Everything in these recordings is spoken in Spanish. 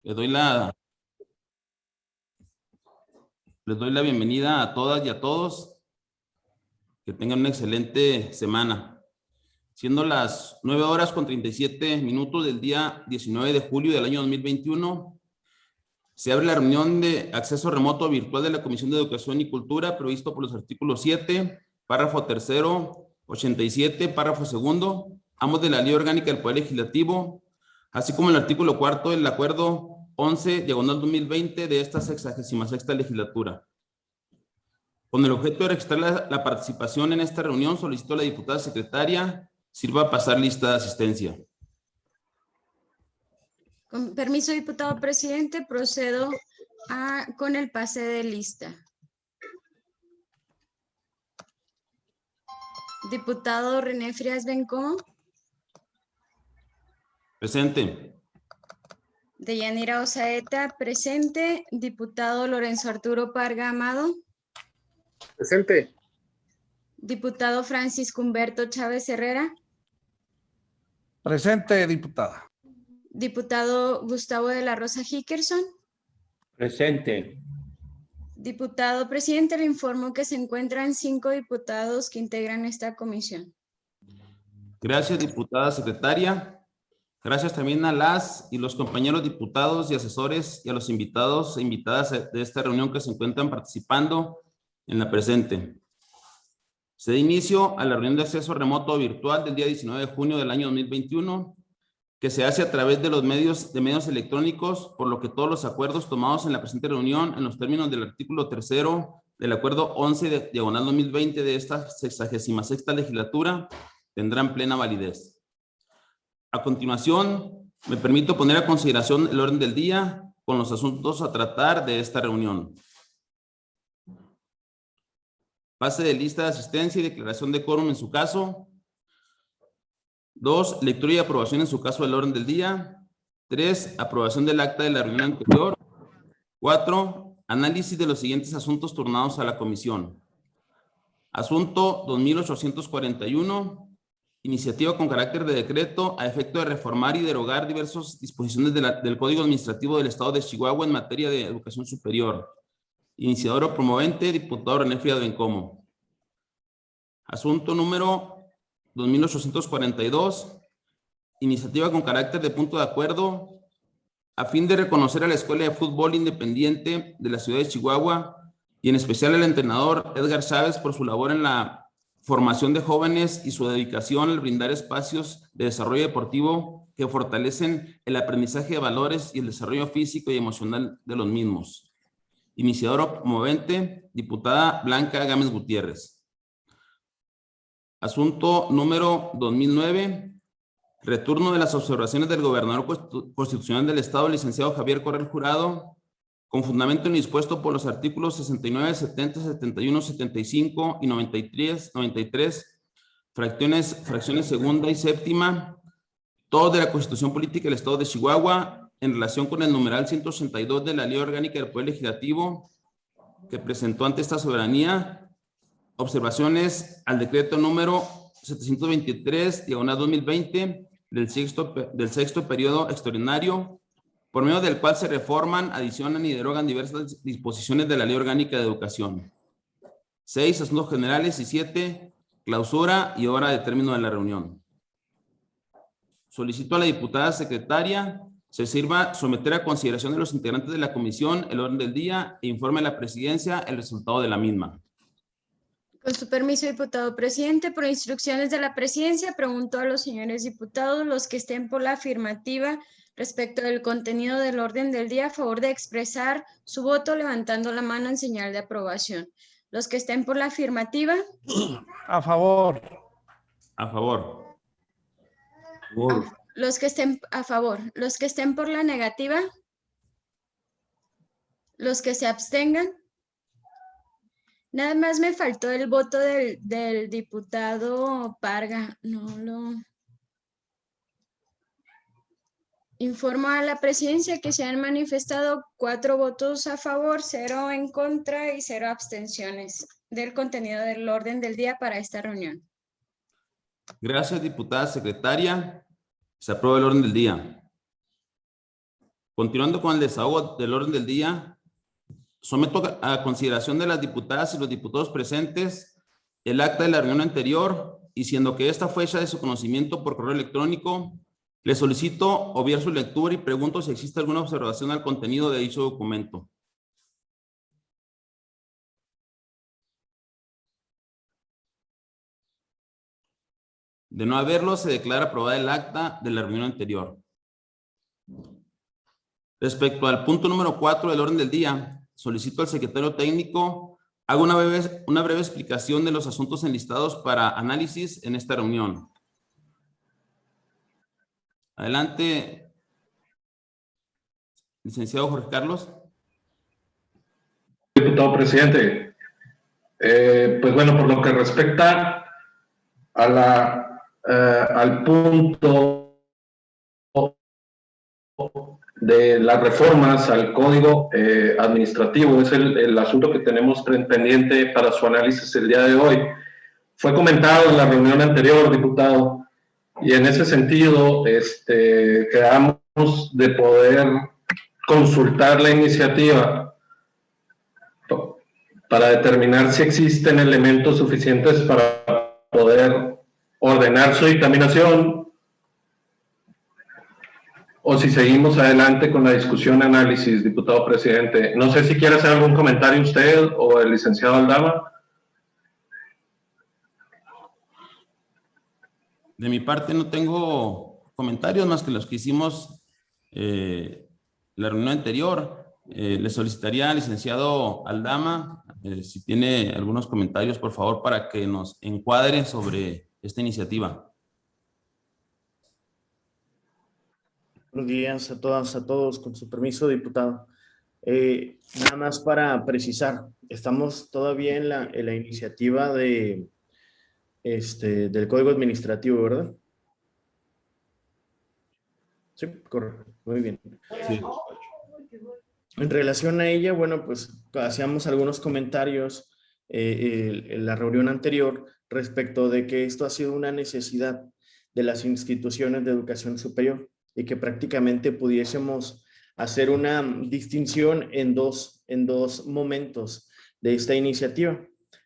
Les doy la, les doy la bienvenida a todas y a todos. Que tengan una excelente semana. Siendo las 9:37 del día 19 de julio del año 2021, se abre la reunión de acceso remoto virtual de la Comisión de Educación y Cultura, previsto por los artículos 7, párrafo tercero, 87, párrafo segundo, ambos de la Ley Orgánica del Poder Legislativo, así como el artículo cuarto del Acuerdo 11/2020 de esta 66ª legislatura. Con el objeto de registrar la participación en esta reunión, solicito a la diputada secretaria sirva a pasar lista de asistencia. Con permiso, diputado presidente, procedo con el pase de lista. Diputado René Frías Bencomo. Presente. Deyanira Osaeta, presente. Diputado Lorenzo Arturo Parga Amado. Presente. Diputado Francisco Humberto Chávez Herrera. Presente, diputada. Diputado Gustavo de la Rosa Hickerson. Presente. Diputado presidente, le informo que se encuentran 5 diputados que integran esta comisión. Gracias, diputada secretaria. Gracias también a las y los compañeros diputados y asesores y a los invitados e invitadas de esta reunión que se encuentran participando en la presente. Se da inicio a la reunión de acceso remoto virtual del día 19 de junio del año 2021, que se hace a través de los medios electrónicos, por lo que todos los acuerdos tomados en la presente reunión en los términos del artículo tercero del Acuerdo 11/2020 de esta 66ª legislatura tendrán plena validez. A continuación, me permito poner a consideración el orden del día con los asuntos a tratar de esta reunión. Pase de lista de asistencia y declaración de quórum en su caso. 2, lectura y aprobación en su caso del orden del día. 3, aprobación del acta de la reunión anterior. 4, análisis de los siguientes asuntos turnados a la comisión. Asunto 2841, iniciativa con carácter de decreto a efecto de reformar y derogar diversas disposiciones del Código Administrativo del Estado de Chihuahua en materia de educación superior. Iniciador o promovente, diputado René Frías Bencomo. Asunto número 2842, iniciativa con carácter de punto de acuerdo a fin de reconocer a la Escuela de Fútbol Independiente de la ciudad de Chihuahua y en especial al entrenador Edgar Chávez por su labor en la formación de jóvenes y su dedicación al brindar espacios de desarrollo deportivo que fortalecen el aprendizaje de valores y el desarrollo físico y emocional de los mismos. Iniciador o promovente, diputada Blanca Gámez Gutiérrez. Asunto número 2009, retorno de las observaciones del gobernador constitucional del Estado, licenciado Javier Corral Jurado, con fundamento en lo dispuesto por los artículos 69, 70, 71, 75 y 93, fracciones segunda y séptima, todo de la Constitución Política del Estado de Chihuahua, en relación con el numeral 182 de la Ley Orgánica del Poder Legislativo, que presentó ante esta soberanía, observaciones al decreto número 723/2020 del sexto periodo extraordinario, por medio del cual se reforman, adicionan y derogan diversas disposiciones de la Ley Orgánica de Educación. 6, asuntos generales, y 7, clausura y hora de término de la reunión. Solicito a la diputada secretaria se sirva someter a consideración de los integrantes de la comisión el orden del día e informe a la presidencia el resultado de la misma. Con su permiso, diputado presidente, por instrucciones de la presidencia, pregunto a los señores diputados, los que estén por la afirmativa respecto del contenido del orden del día, a favor de expresar su voto levantando la mano en señal de aprobación. Los que estén por la afirmativa. A favor. A favor. Los que estén a favor. Los que estén por la negativa. Los que se abstengan. Nada más me faltó el voto del diputado Parga. No lo... Informo a la presidencia que se han manifestado 4 votos a favor, 0 en contra y 0 abstenciones del contenido del orden del día para esta reunión. Gracias, diputada secretaria. Se aprueba el orden del día. Continuando con el desahogo del orden del día, someto a consideración de las diputadas y los diputados presentes el acta de la reunión anterior y siendo que esta fue hecha de su conocimiento por correo electrónico, le solicito obviar su lectura y pregunto si existe alguna observación al contenido de dicho documento. De no haberlo, se declara aprobada el acta de la reunión anterior. Respecto al punto número 4 del orden del día, solicito al secretario técnico haga una breve explicación de los asuntos enlistados para análisis en esta reunión. Adelante, licenciado Jorge Carlos. Diputado presidente, pues bueno, por lo que respecta a al punto de las reformas al Código Administrativo, es el asunto que tenemos pendiente para su análisis el día de hoy. Fue comentado en la reunión anterior, diputado, y en ese sentido quedamos de poder consultar la iniciativa para determinar si existen elementos suficientes para poder ordenar su dictaminación o si seguimos adelante con la discusión y análisis, diputado presidente. No sé si quiere hacer algún comentario usted o el licenciado Aldama. De mi parte no tengo comentarios más que los que hicimos la reunión anterior. Le solicitaría al licenciado Aldama si tiene algunos comentarios, por favor, para que nos encuadre sobre esta iniciativa. Buenos días a todas, a todos, con su permiso, diputado. Nada más para precisar, estamos todavía en la iniciativa del Código Administrativo, ¿verdad? Sí, correcto, muy bien. Sí. En relación a ella, bueno, pues hacíamos algunos comentarios en la reunión anterior respecto de que esto ha sido una necesidad de las instituciones de educación superior y que prácticamente pudiésemos hacer una distinción en dos momentos de esta iniciativa.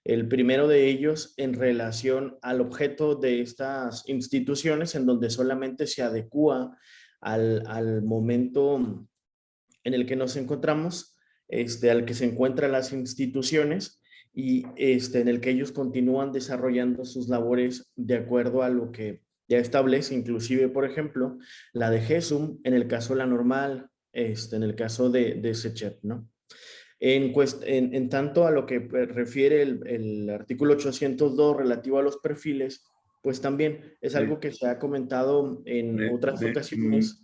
El primero de ellos en relación al objeto de estas instituciones, en donde solamente se adecúa al momento en el que nos encontramos, al que se encuentran las instituciones y en el que ellos continúan desarrollando sus labores de acuerdo a lo que ya establece, inclusive, por ejemplo, la de GESUM, en el caso de la normal, en el caso de SECHEP, ¿no? En tanto a lo que refiere el artículo 802 relativo a los perfiles, pues también es algo que se ha comentado en otras ocasiones.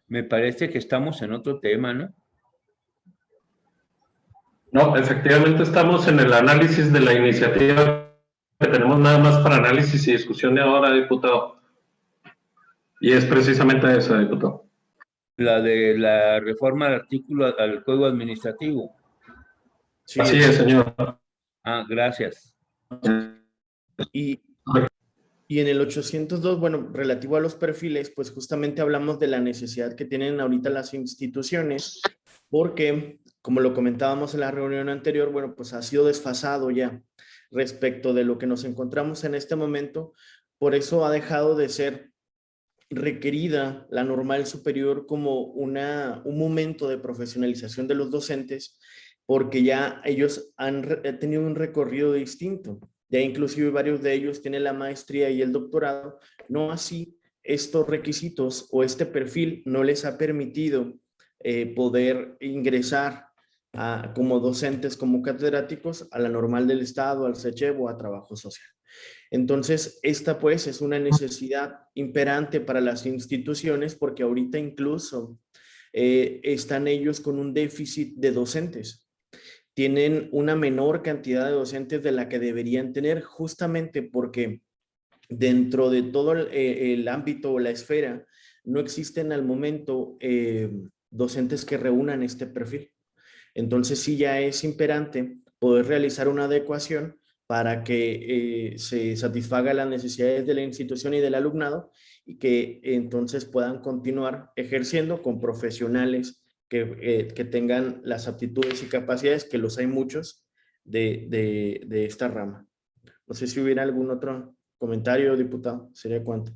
Me parece que estamos en otro tema, ¿no? No, efectivamente estamos en el análisis de la iniciativa que tenemos nada más para análisis y discusión de ahora, diputado. Y es precisamente esa, diputado. La de la reforma del artículo al Código Administrativo. Sí, así es, señor. Ah, gracias. Y en el 802, bueno, relativo a los perfiles, pues justamente hablamos de la necesidad que tienen ahorita las instituciones, porque, como lo comentábamos en la reunión anterior, bueno, pues ha sido desfasado ya respecto de lo que nos encontramos en este momento. Por eso ha dejado de ser requerida la normal superior como un momento de profesionalización de los docentes, porque ya ellos han tenido un recorrido distinto. Ya inclusive varios de ellos tienen la maestría y el doctorado. No así, estos requisitos o este perfil no les ha permitido poder ingresar como docentes, como catedráticos, a la normal del Estado, al SECHEP o a trabajo social. Entonces, esta pues es una necesidad imperante para las instituciones porque ahorita incluso están ellos con un déficit de docentes. Tienen una menor cantidad de docentes de la que deberían tener justamente porque dentro de todo el ámbito o la esfera no existen al momento docentes que reúnan este perfil. Entonces sí ya es imperante poder realizar una adecuación para que se satisfaga las necesidades de la institución y del alumnado y que entonces puedan continuar ejerciendo con profesionales que tengan las aptitudes y capacidades, que los hay muchos, de esta rama. No sé si hubiera algún otro comentario, diputado. ¿Sería cuánto?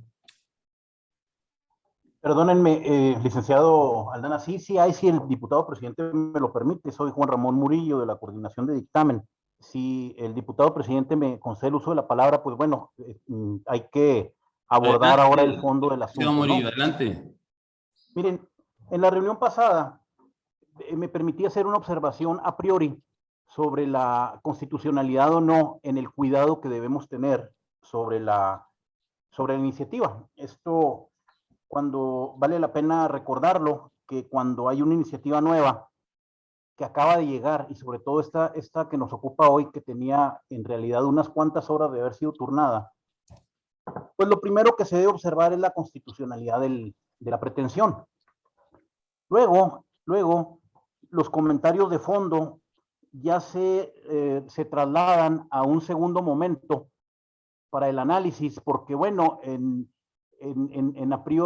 Perdónenme, licenciado Aldana, sí, si el diputado presidente me lo permite. Soy Juan Ramón Murillo, de la Coordinación de Dictamen. Si el diputado presidente me concede el uso de la palabra, pues bueno, hay que abordar ahora el fondo del asunto, Murillo, ¿no? adelante. Miren, en la reunión pasada me permití hacer una observación a priori sobre la constitucionalidad o no en el cuidado que debemos tener sobre la iniciativa. Esto, cuando vale la pena recordarlo, que cuando hay una iniciativa nueva que acaba de llegar, y sobre todo esta que nos ocupa hoy, que tenía en realidad unas cuantas horas de haber sido turnada, pues lo primero que se debe observar es la constitucionalidad de la pretensión. Luego, los comentarios de fondo ya se trasladan a un segundo momento para el análisis, porque bueno,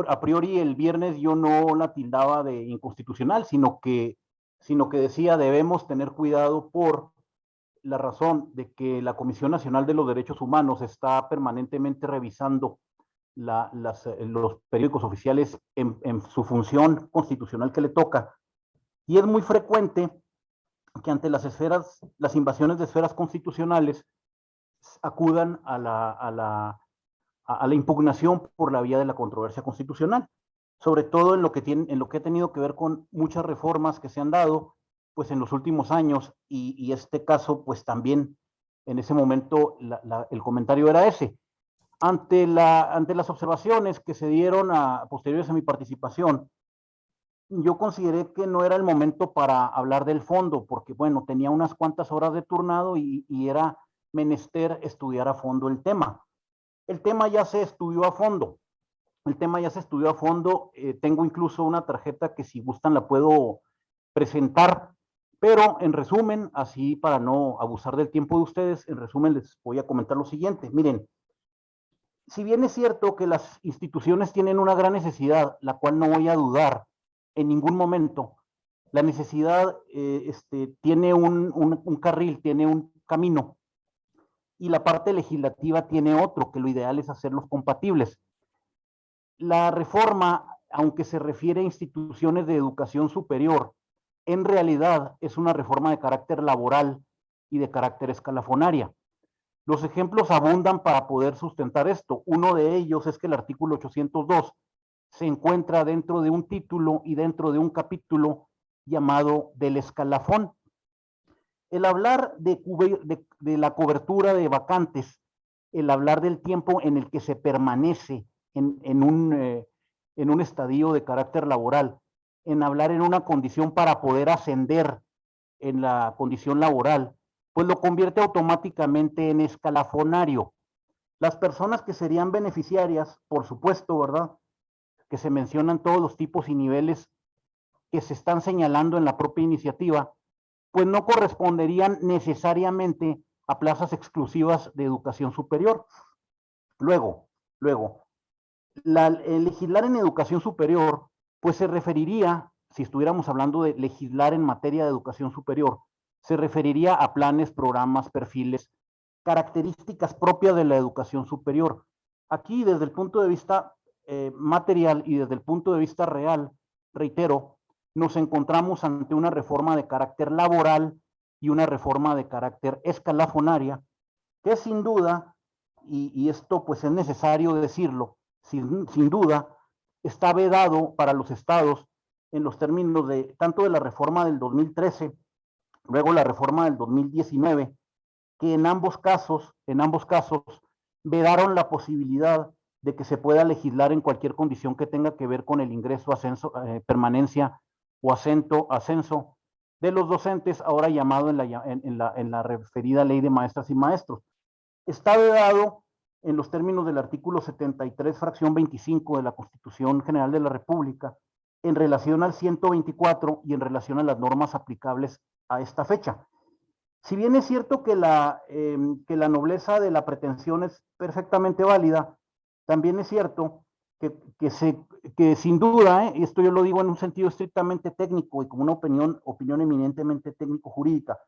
a priori el viernes yo no la tildaba de inconstitucional, sino que decía debemos tener cuidado por la razón de que la Comisión Nacional de los Derechos Humanos está permanentemente revisando los periódicos oficiales en su función constitucional que le toca, y es muy frecuente que ante las invasiones de esferas constitucionales acudan a la impugnación por la vía de la controversia constitucional, sobre todo en lo que ha tenido que ver con muchas reformas que se han dado pues en los últimos años, y este caso pues también en ese momento el comentario era ese. Ante las observaciones que se dieron posteriores a mi participación, yo consideré que no era el momento para hablar del fondo, porque bueno, tenía unas cuantas horas de turnado y era menester estudiar a fondo el tema. El tema ya se estudió a fondo. Tengo incluso una tarjeta que si gustan la puedo presentar, pero en resumen, así para no abusar del tiempo de ustedes, en resumen les voy a comentar lo siguiente. Miren, si bien es cierto que las instituciones tienen una gran necesidad, la cual no voy a dudar en ningún momento, la necesidad tiene un carril, tiene un camino, y la parte legislativa tiene otro, que lo ideal es hacerlos compatibles. La reforma, aunque se refiere a instituciones de educación superior, en realidad es una reforma de carácter laboral y de carácter escalafonaria. Los ejemplos abundan para poder sustentar esto. Uno de ellos es que el artículo 802 se encuentra dentro de un título y dentro de un capítulo llamado del escalafón. El hablar de la cobertura de vacantes, el hablar del tiempo en el que se permanece en un estadio de carácter laboral, en hablar en una condición para poder ascender en la condición laboral, pues lo convierte automáticamente en escalafonario. Las personas que serían beneficiarias, por supuesto, ¿verdad?, que se mencionan todos los tipos y niveles que se están señalando en la propia iniciativa, pues no corresponderían necesariamente a plazas exclusivas de educación superior. Luego, el legislar en educación superior, pues se referiría, si estuviéramos hablando de legislar en materia de educación superior, se referiría a planes, programas, perfiles, características propias de la educación superior. Aquí, desde el punto de vista material y desde el punto de vista real, reitero, nos encontramos ante una reforma de carácter laboral y una reforma de carácter escalafonaria, que sin duda, y esto pues es necesario decirlo, sin duda, está vedado para los estados en los términos de tanto de la reforma del 2013, luego la reforma del 2019, que en ambos casos vedaron la posibilidad de que se pueda legislar en cualquier condición que tenga que ver con el ingreso, ascenso, permanencia o ascenso de los docentes, ahora llamado en la referida ley de maestras y maestros. Está vedado en los términos del artículo 73, fracción 25 de la Constitución General de la República, en relación al 124 y en relación a las normas aplicables a esta fecha. Si bien es cierto que la nobleza de la pretensión es perfectamente válida, también es cierto que sin duda, y esto yo lo digo en un sentido estrictamente técnico y como una opinión eminentemente técnico-jurídica,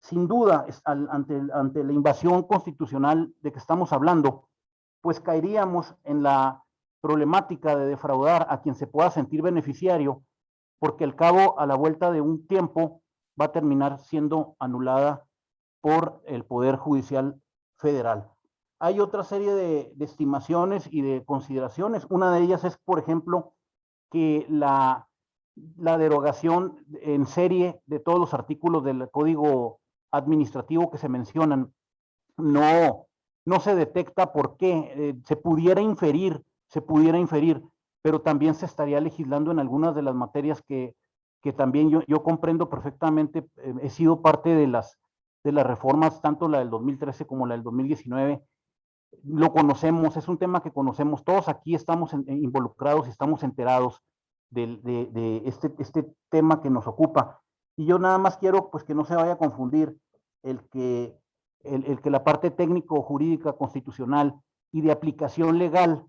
sin duda, ante la invasión constitucional de que estamos hablando, pues caeríamos en la problemática de defraudar a quien se pueda sentir beneficiario, porque al cabo, a la vuelta de un tiempo, va a terminar siendo anulada por el Poder Judicial Federal. Hay otra serie de estimaciones y de consideraciones. Una de ellas es, por ejemplo, que la derogación en serie de todos los artículos del Código Administrativo que se mencionan no se detecta por qué. Se pudiera inferir, pero también se estaría legislando en algunas de las materias que también yo comprendo perfectamente. He sido parte de las reformas, tanto la del 2013 como la del 2019. Lo conocemos, es un tema que conocemos, todos aquí estamos involucrados y estamos enterados de este tema que nos ocupa. Y yo nada más quiero pues que no se vaya a confundir el que la parte técnico-jurídica constitucional y de aplicación legal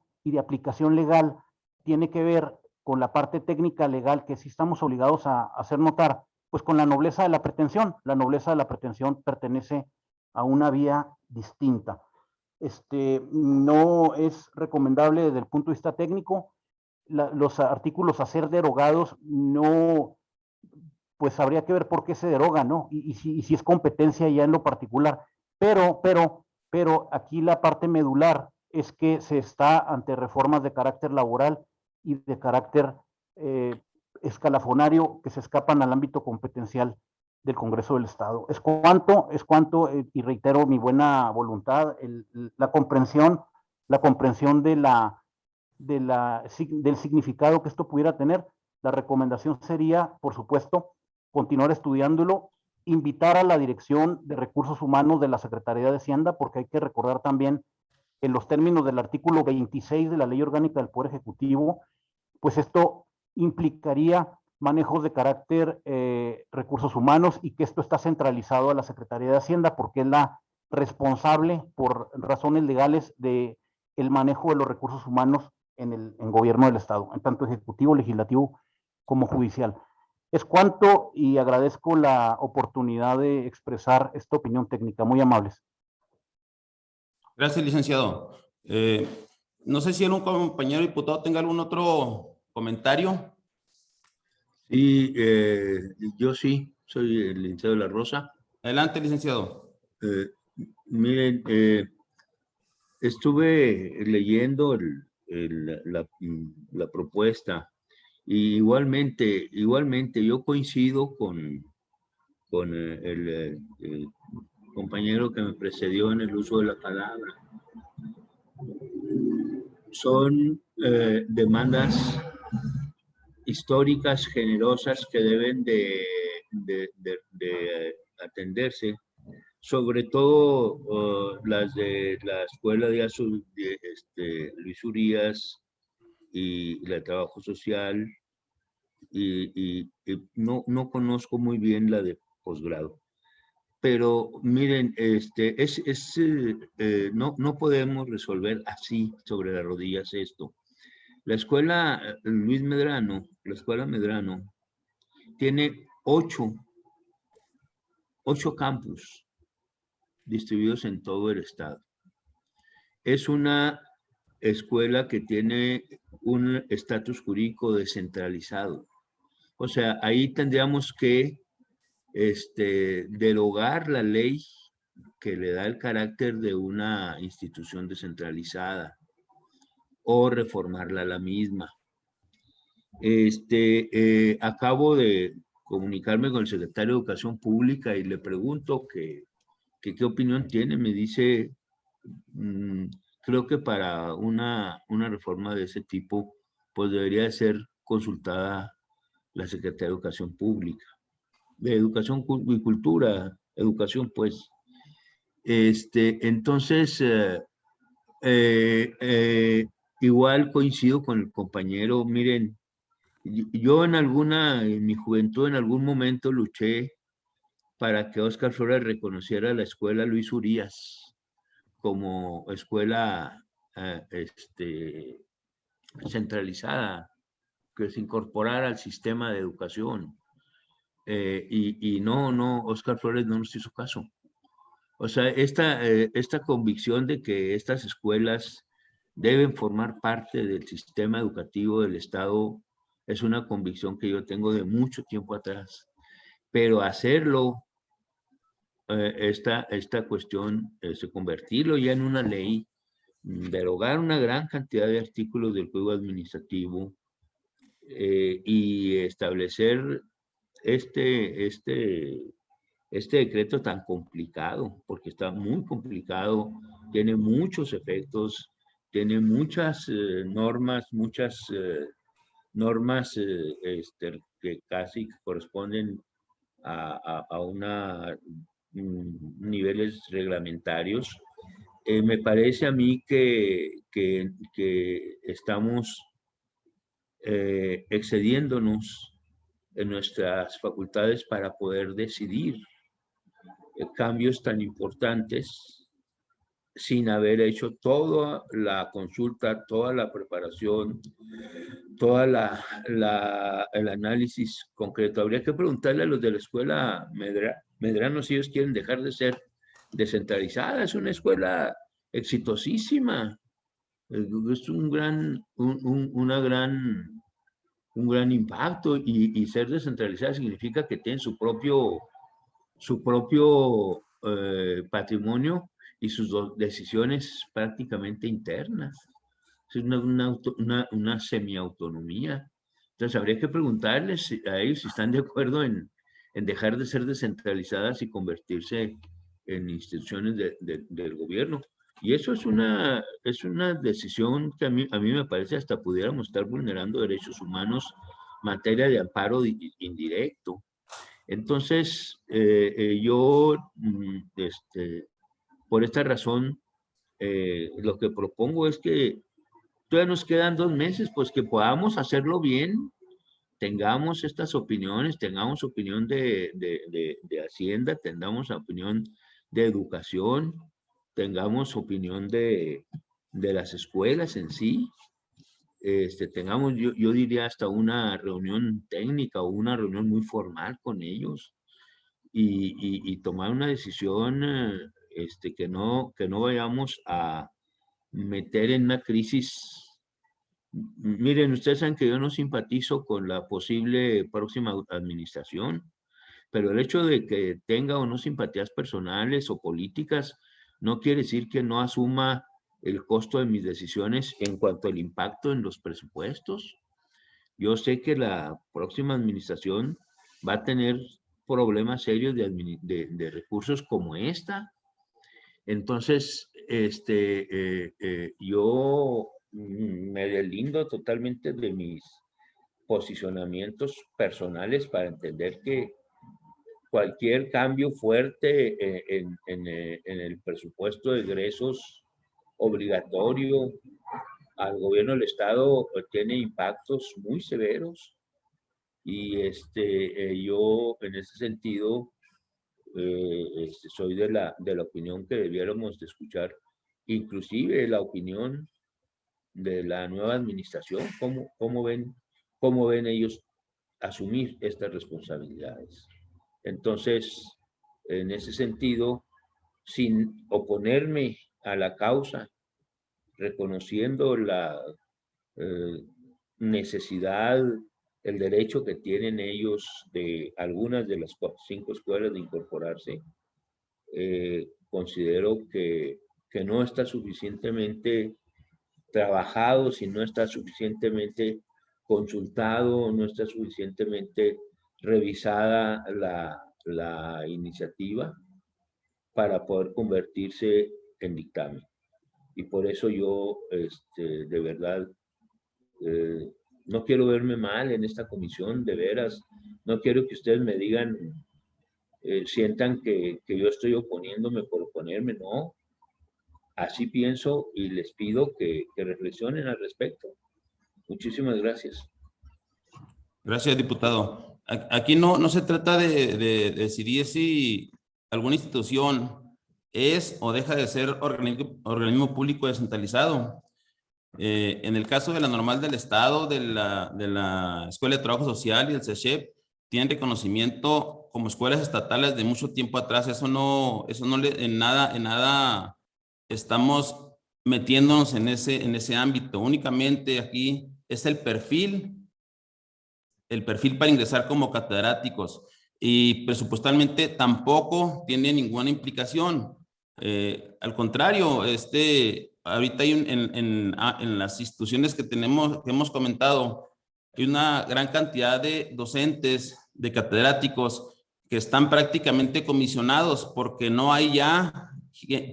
tiene que ver con la parte técnica legal que sí estamos obligados a hacer notar, pues con la nobleza de la pretensión. La nobleza de la pretensión pertenece a una vía distinta. No es recomendable desde el punto de vista técnico. Los artículos a ser derogados no, pues habría que ver por qué se deroga, ¿no? Y si es competencia ya en lo particular. Pero aquí la parte medular es que se está ante reformas de carácter laboral y de carácter escalafonario que se escapan al ámbito competencial del Congreso del Estado. Es cuanto, y reitero mi buena voluntad, la comprensión del significado que esto pudiera tener. La recomendación sería, por supuesto, continuar estudiándolo, invitar a la Dirección de Recursos Humanos de la Secretaría de Hacienda, porque hay que recordar también que en los términos del artículo 26 de la Ley Orgánica del Poder Ejecutivo, pues esto implicaría manejos de carácter recursos humanos, y que esto está centralizado a la Secretaría de Hacienda porque es la responsable por razones legales de el manejo de los recursos humanos en gobierno del Estado, en tanto ejecutivo, legislativo como judicial. Es cuanto, y agradezco la oportunidad de expresar esta opinión técnica. Muy amables. Gracias, licenciado. No sé si algún compañero diputado tenga algún otro comentario. Sí, yo sí, soy el licenciado de la Rosa. Adelante, licenciado. Miren, estuve leyendo la propuesta, y igualmente yo coincido con el compañero que me precedió en el uso de la palabra. Son demandas históricas, generosas, que deben de atenderse, sobre todo las de la Escuela de Luis Urías y la de Trabajo Social, y no conozco muy bien la de posgrado. Pero miren, no podemos resolver así sobre las rodillas esto. La escuela Medrano, tiene 8 campus distribuidos en todo el estado. Es una escuela que tiene un estatus jurídico descentralizado. O sea, ahí tendríamos que derogar la ley que le da el carácter de una institución descentralizada, o reformarla la misma. Acabo de comunicarme con el secretario de Educación Pública y le pregunto qué opinión tiene. Me dice, creo que para una reforma de ese tipo, pues debería de ser consultada la Secretaría de Educación Pública, de Educación y Cultura, Educación, pues. Entonces, igual coincido con el compañero. Miren, yo en mi juventud, en algún momento luché para que Óscar Flores reconociera la escuela Luis Urías como escuela centralizada, que se incorporara al sistema de educación. Y no, Óscar Flores no nos hizo caso. O sea, esta convicción de que estas escuelas deben formar parte del sistema educativo del Estado es una convicción que yo tengo de mucho tiempo atrás. Pero hacerlo, esta cuestión, convertirlo ya en una ley, derogar una gran cantidad de artículos del Código Administrativo y establecer este decreto tan complicado, porque está muy complicado, tiene muchos efectos, tiene muchas normas, que casi corresponden a niveles reglamentarios. Me parece a mí que estamos excediéndonos en nuestras facultades para poder decidir cambios tan importantes sin haber hecho toda la consulta, toda la preparación, toda el análisis concreto. Habría que preguntarle a los de la escuela Medrano si ellos quieren dejar de ser descentralizada. Es una escuela exitosísima. Es un gran impacto, y ser descentralizada significa que tienen su propio patrimonio y sus decisiones prácticamente internas. Es una semiautonomía. Entonces habría que preguntarles a ellos si están de acuerdo en dejar de ser descentralizadas y convertirse en instituciones del gobierno. Y eso es una decisión que a mí me parece hasta pudiéramos estar vulnerando derechos humanos, materia de amparo indirecto. Entonces, yo, por esta razón, lo que propongo es que todavía nos quedan 2 meses, pues que podamos hacerlo bien, tengamos estas opiniones, tengamos opinión de Hacienda, tengamos opinión de educación, tengamos opinión de las escuelas en sí, tengamos, yo diría, hasta una reunión técnica o una reunión muy formal con ellos y tomar una decisión que no vayamos a meter en una crisis. Miren, ustedes saben que yo no simpatizo con la posible próxima administración, pero el hecho de que tenga o no simpatías personales o políticas no quiere decir que no asuma el costo de mis decisiones en cuanto al impacto en los presupuestos. Yo sé que la próxima administración va a tener problemas serios de recursos como esta. Entonces, yo me deslindo totalmente de mis posicionamientos personales para entender que cualquier cambio fuerte en el presupuesto de egresos obligatorio al gobierno del Estado tiene impactos muy severos. Y yo en ese sentido soy de la opinión que debiéramos de escuchar, inclusive la opinión de la nueva administración, cómo ven ellos asumir estas responsabilidades. Entonces, en ese sentido, sin oponerme a la causa, reconociendo la necesidad, el derecho que tienen ellos de algunas de las 5 escuelas de incorporarse, considero que no está suficientemente trabajado, si no está suficientemente consultado, no está suficientemente revisada la iniciativa para poder convertirse en dictamen. Y por eso yo, de verdad, no quiero verme mal en esta comisión, de veras. No quiero que ustedes me digan, sientan que yo estoy oponiéndome por oponerme, no. Así pienso y les pido que reflexionen al respecto. Muchísimas gracias. Gracias, diputado. Aquí no se trata de decidir si alguna institución es o deja de ser organismo público descentralizado. En el caso de la Normal del Estado, de la Escuela de Trabajo Social y del CESHEP, tienen reconocimiento como escuelas estatales de mucho tiempo atrás. Eso no en nada estamos metiéndonos en ese ámbito. Únicamente aquí es el perfil para ingresar como catedráticos, y presupuestalmente tampoco tiene ninguna implicación. Al contrario, ahorita hay en las instituciones que hemos comentado, hay una gran cantidad de docentes, de catedráticos que están prácticamente comisionados porque no hay ya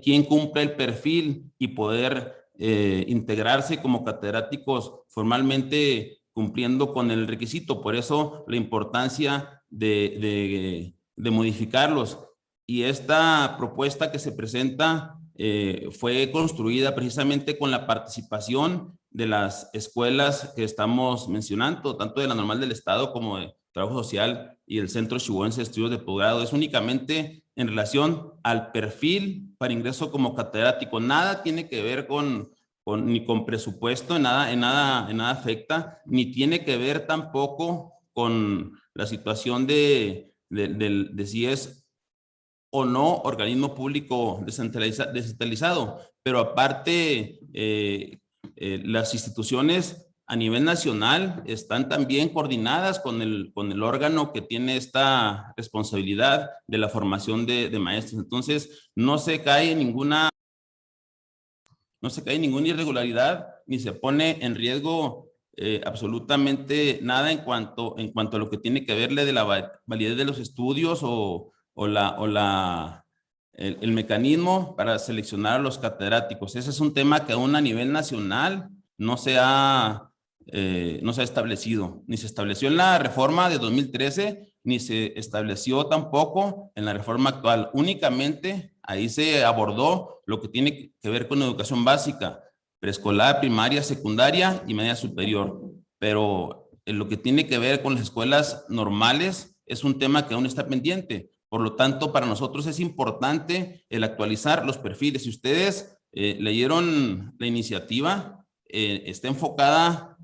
quien cumpla el perfil y poder integrarse como catedráticos formalmente cumpliendo con el requisito. Por eso la importancia de modificarlos. Y esta propuesta que se presenta fue construida precisamente con la participación de las escuelas que estamos mencionando, tanto de la Normal del Estado como de Trabajo Social y el Centro Chihuahuense de Estudios de Posgrado. Es únicamente en relación al perfil para ingreso como catedrático. Nada tiene que ver ni con presupuesto, en nada afecta, ni tiene que ver tampoco con la situación de si es o no organismo público descentralizado. Pero aparte, las instituciones a nivel nacional están también coordinadas con el órgano que tiene esta responsabilidad de la formación de maestros. Entonces, no se cae en ninguna irregularidad, ni se pone en riesgo absolutamente nada en cuanto a lo que tiene que verle de la validez de los estudios o el mecanismo para seleccionar a los catedráticos. Ese es un tema que aún a nivel nacional no se ha establecido. Ni se estableció en la reforma de 2013, ni se estableció tampoco en la reforma actual. Únicamente ahí se abordó lo que tiene que ver con educación básica, preescolar, primaria, secundaria y media superior. Pero en lo que tiene que ver con las escuelas normales es un tema que aún está pendiente. Por lo tanto, para nosotros es importante el actualizar los perfiles. Si ustedes leyeron la iniciativa, está enfocada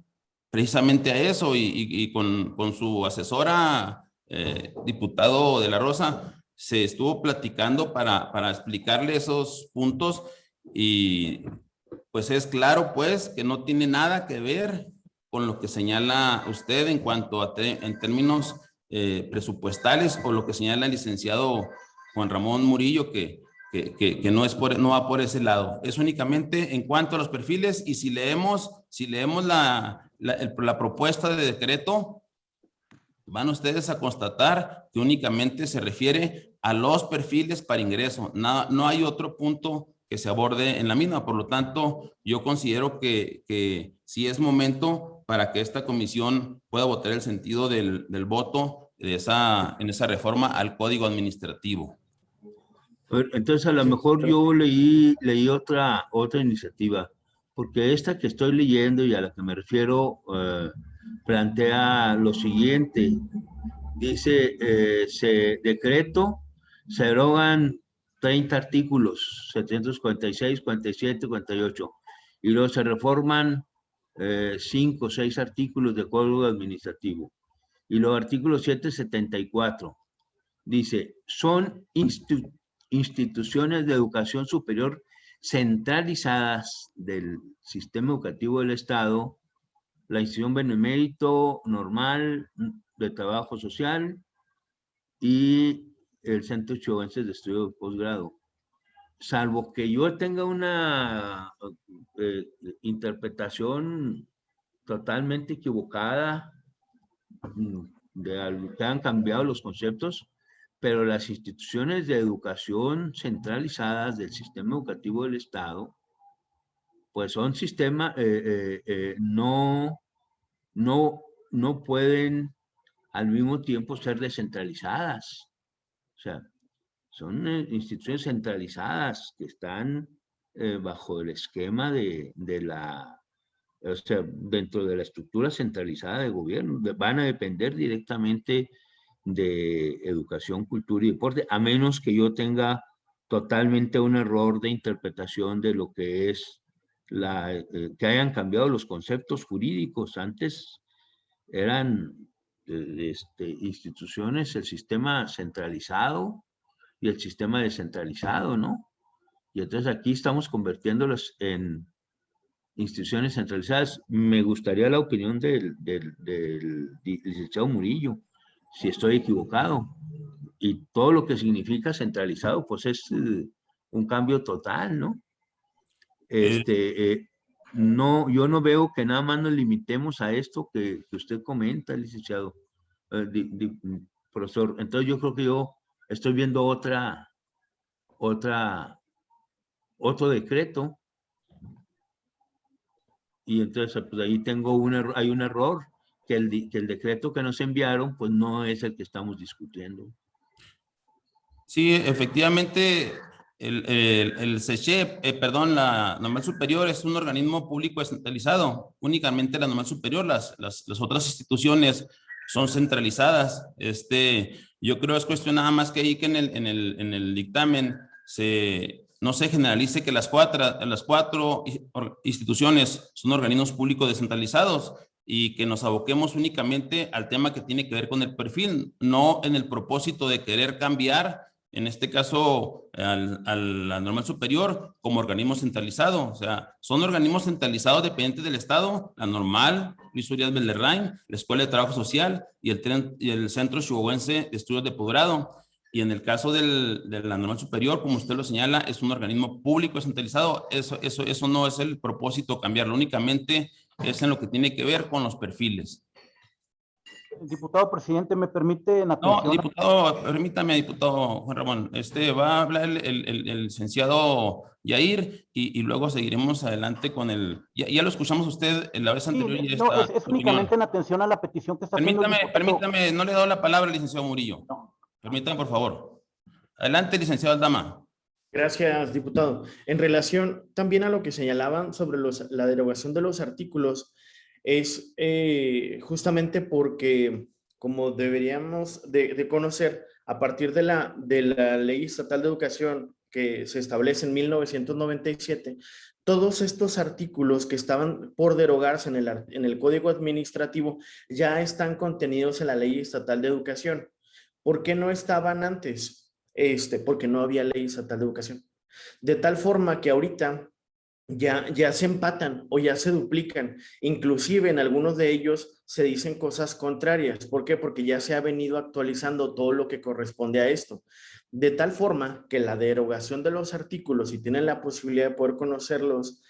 precisamente a eso, y con su asesora, diputado de la Rosa, se estuvo platicando para explicarle esos puntos, y pues es claro pues que no tiene nada que ver con lo que señala usted en cuanto a en términos presupuestales, o lo que señala el licenciado Juan Ramón Murillo, que no va por ese lado. Es únicamente en cuanto a los perfiles. Y si leemos la propuesta de decreto, van ustedes a constatar que únicamente se refiere a los perfiles para ingreso. No hay otro punto que se aborde en la misma. Por lo tanto, yo considero que sí es momento para que esta comisión pueda votar el sentido del voto en esa reforma al Código Administrativo. Entonces, a lo mejor yo leí otra iniciativa, porque esta que estoy leyendo y a la que me refiero plantea lo siguiente. Dice, decreto, se derogan 30 artículos, 746, 47, 48, y luego se reforman 5 o 6 artículos del Código Administrativo. Y los artículos 774, dice, son instituciones de educación superior centralizadas del sistema educativo del Estado, la institución benemérito normal de trabajo social y el Centro Chihuahuense de Estudio de Posgrado. Salvo que yo tenga una interpretación totalmente equivocada, que han cambiado los conceptos, pero las instituciones de educación centralizadas del sistema educativo del Estado, pues son sistemas, no pueden al mismo tiempo ser descentralizadas. O sea, son instituciones centralizadas que están bajo el esquema o sea, dentro de la estructura centralizada de gobierno. Van a depender directamente de educación, cultura y deporte, a menos que yo tenga totalmente un error de interpretación de lo que es que hayan cambiado los conceptos jurídicos. Antes eran instituciones, el sistema centralizado y el sistema descentralizado, ¿no? Y entonces aquí estamos convirtiéndolos en instituciones centralizadas. Me gustaría la opinión del licenciado Murillo, si estoy equivocado. Y todo lo que significa centralizado, pues es un cambio total, ¿no? No, yo no veo que nada más nos limitemos a esto que usted comenta, licenciado, profesor. Entonces yo creo que yo estoy viendo otro decreto, y entonces pues ahí tengo hay un error, que el decreto que nos enviaron pues no es el que estamos discutiendo. Sí, efectivamente, el CECHEP, perdón, la normal superior es un organismo público descentralizado. Únicamente la normal superior, las otras instituciones son centralizadas. Yo creo es cuestión nada más que ahí que en el dictamen no se generalice que las cuatro instituciones son organismos públicos descentralizados y que nos aboquemos únicamente al tema que tiene que ver con el perfil, no en el propósito de querer cambiar, en este caso, a la normal superior como organismo centralizado. O sea, son organismos centralizados dependientes del Estado, la normal, Luis Urias Belderrain, la Escuela de Trabajo Social y el Centro Chihuahuense de Estudios de Posgrado. Y en el caso de la normal superior, como usted lo señala, es un organismo público centralizado. Eso no es el propósito cambiarlo, únicamente es en lo que tiene que ver con los perfiles. Diputado presidente, ¿me permite en No, atención? diputado, permítame, diputado Juan Ramón. Va a hablar el licenciado Yair y luego seguiremos adelante con ya lo escuchamos usted en la vez anterior. Sí, Y no, esta es únicamente en atención a la petición que está haciendo el diputado. Permítame, no le he dado la palabra al licenciado Murillo. No. Permítame, por favor. Adelante, licenciado Aldama. Gracias, diputado. En relación también a lo que señalaban sobre la derogación de los artículos, es justamente porque, como deberíamos de conocer, a partir de la Ley Estatal de Educación que se establece en 1997, todos estos artículos que estaban por derogarse en el Código Administrativo ya están contenidos en la Ley Estatal de Educación. ¿Por qué no estaban antes? Porque no había Ley Estatal de Educación. De tal forma que ahorita ya se empatan o ya se duplican. Inclusive en algunos de ellos se dicen cosas contrarias. ¿Por qué? Porque ya se ha venido actualizando todo lo que corresponde a esto. De tal forma que la derogación de los artículos, si tienen la posibilidad de poder conocerlos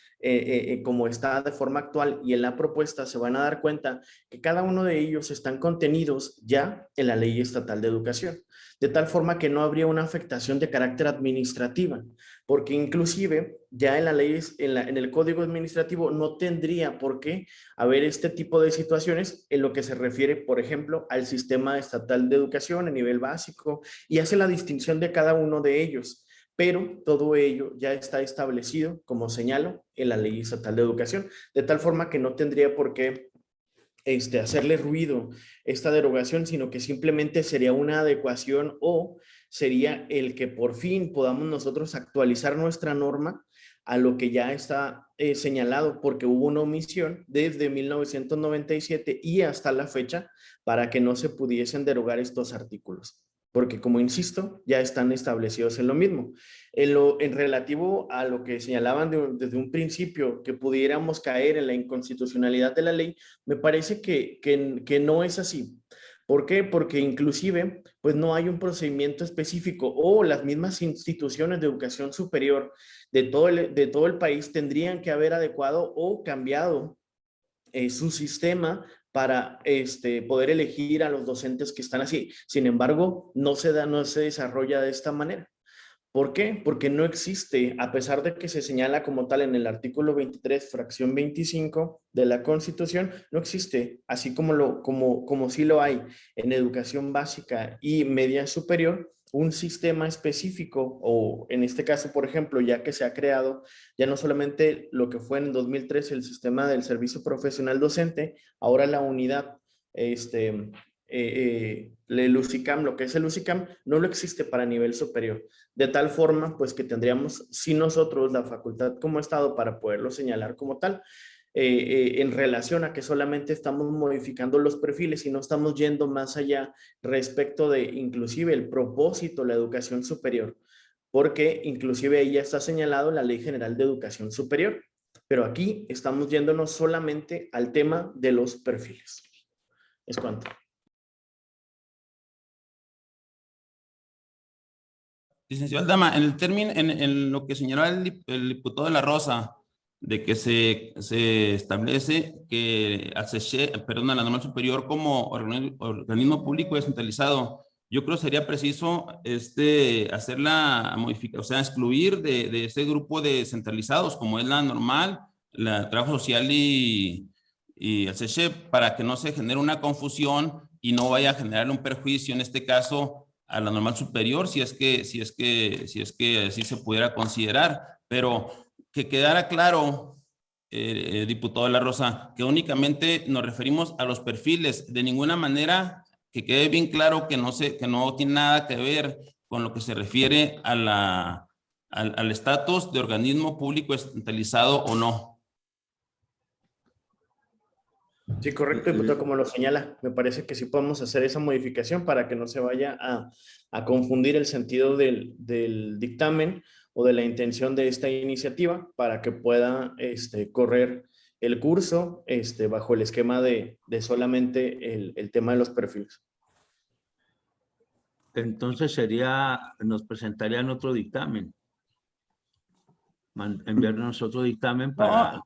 como está de forma actual y en la propuesta, se van a dar cuenta que cada uno de ellos están contenidos ya en la Ley Estatal de Educación. De tal forma que no habría una afectación de carácter administrativa, porque inclusive ya en la ley, en el Código Administrativo no tendría por qué haber este tipo de situaciones en lo que se refiere, por ejemplo, al sistema estatal de educación a nivel básico, y hace la distinción de cada uno de ellos. Pero todo ello ya está establecido, como señalo, en la Ley Estatal de Educación, de tal forma que no tendría por qué hacerle ruido esta derogación, sino que simplemente sería una adecuación o sería el que por fin podamos nosotros actualizar nuestra norma a lo que ya está señalado, porque hubo una omisión desde 1997 y hasta la fecha para que no se pudiesen derogar estos artículos. Porque, como insisto, ya están establecidos en lo mismo. En relativo a lo que señalaban desde un principio, que pudiéramos caer en la inconstitucionalidad de la ley, me parece que no es así. ¿Por qué? Porque inclusive, pues no hay un procedimiento específico, o las mismas instituciones de educación superior de todo el país tendrían que haber adecuado o cambiado su sistema para poder elegir a los docentes que están así. Sin embargo, no se desarrolla de esta manera. ¿Por qué? Porque no existe, a pesar de que se señala como tal en el artículo 23, fracción 25 de la Constitución, no existe, así como sí lo hay en educación básica y media superior, un sistema específico, o en este caso, por ejemplo, ya que se ha creado ya no solamente lo que fue en 2003 el sistema del servicio profesional docente, ahora la unidad el UCICAM, lo que es el UCICAM, no lo existe para nivel superior. De tal forma, pues que tendríamos, si nosotros, la facultad como Estado, para poderlo señalar como tal, en relación a que solamente estamos modificando los perfiles y no estamos yendo más allá respecto de inclusive el propósito, la educación superior, porque inclusive ahí ya está señalado en la Ley General de Educación Superior, pero aquí estamos yéndonos solamente al tema de los perfiles. Es cuanto. Licenciado Aldama, en el término, en lo que señaló el diputado de la Rosa, de que se establece que perdón, a la normal superior como organismo público descentralizado, yo creo que sería preciso hacer la modificación, o sea, excluir de ese grupo de descentralizados, como es la normal, la trabajo social y el CESHE, para que no se genere una confusión y no vaya a generar un perjuicio, en este caso, a la normal superior, si es que así se pudiera considerar, pero que quedara claro, diputado de la Rosa, que únicamente nos referimos a los perfiles, de ninguna manera, que quede bien claro que no tiene nada que ver con lo que se refiere al estatus de organismo público descentralizado o no. Sí, correcto, diputado, como lo señala, me parece que sí podemos hacer esa modificación para que no se vaya a confundir el sentido del dictamen o de la intención de esta iniciativa para que pueda correr el curso bajo el esquema de solamente el tema de los perfiles. Entonces nos presentarían otro dictamen. Enviarnos otro dictamen para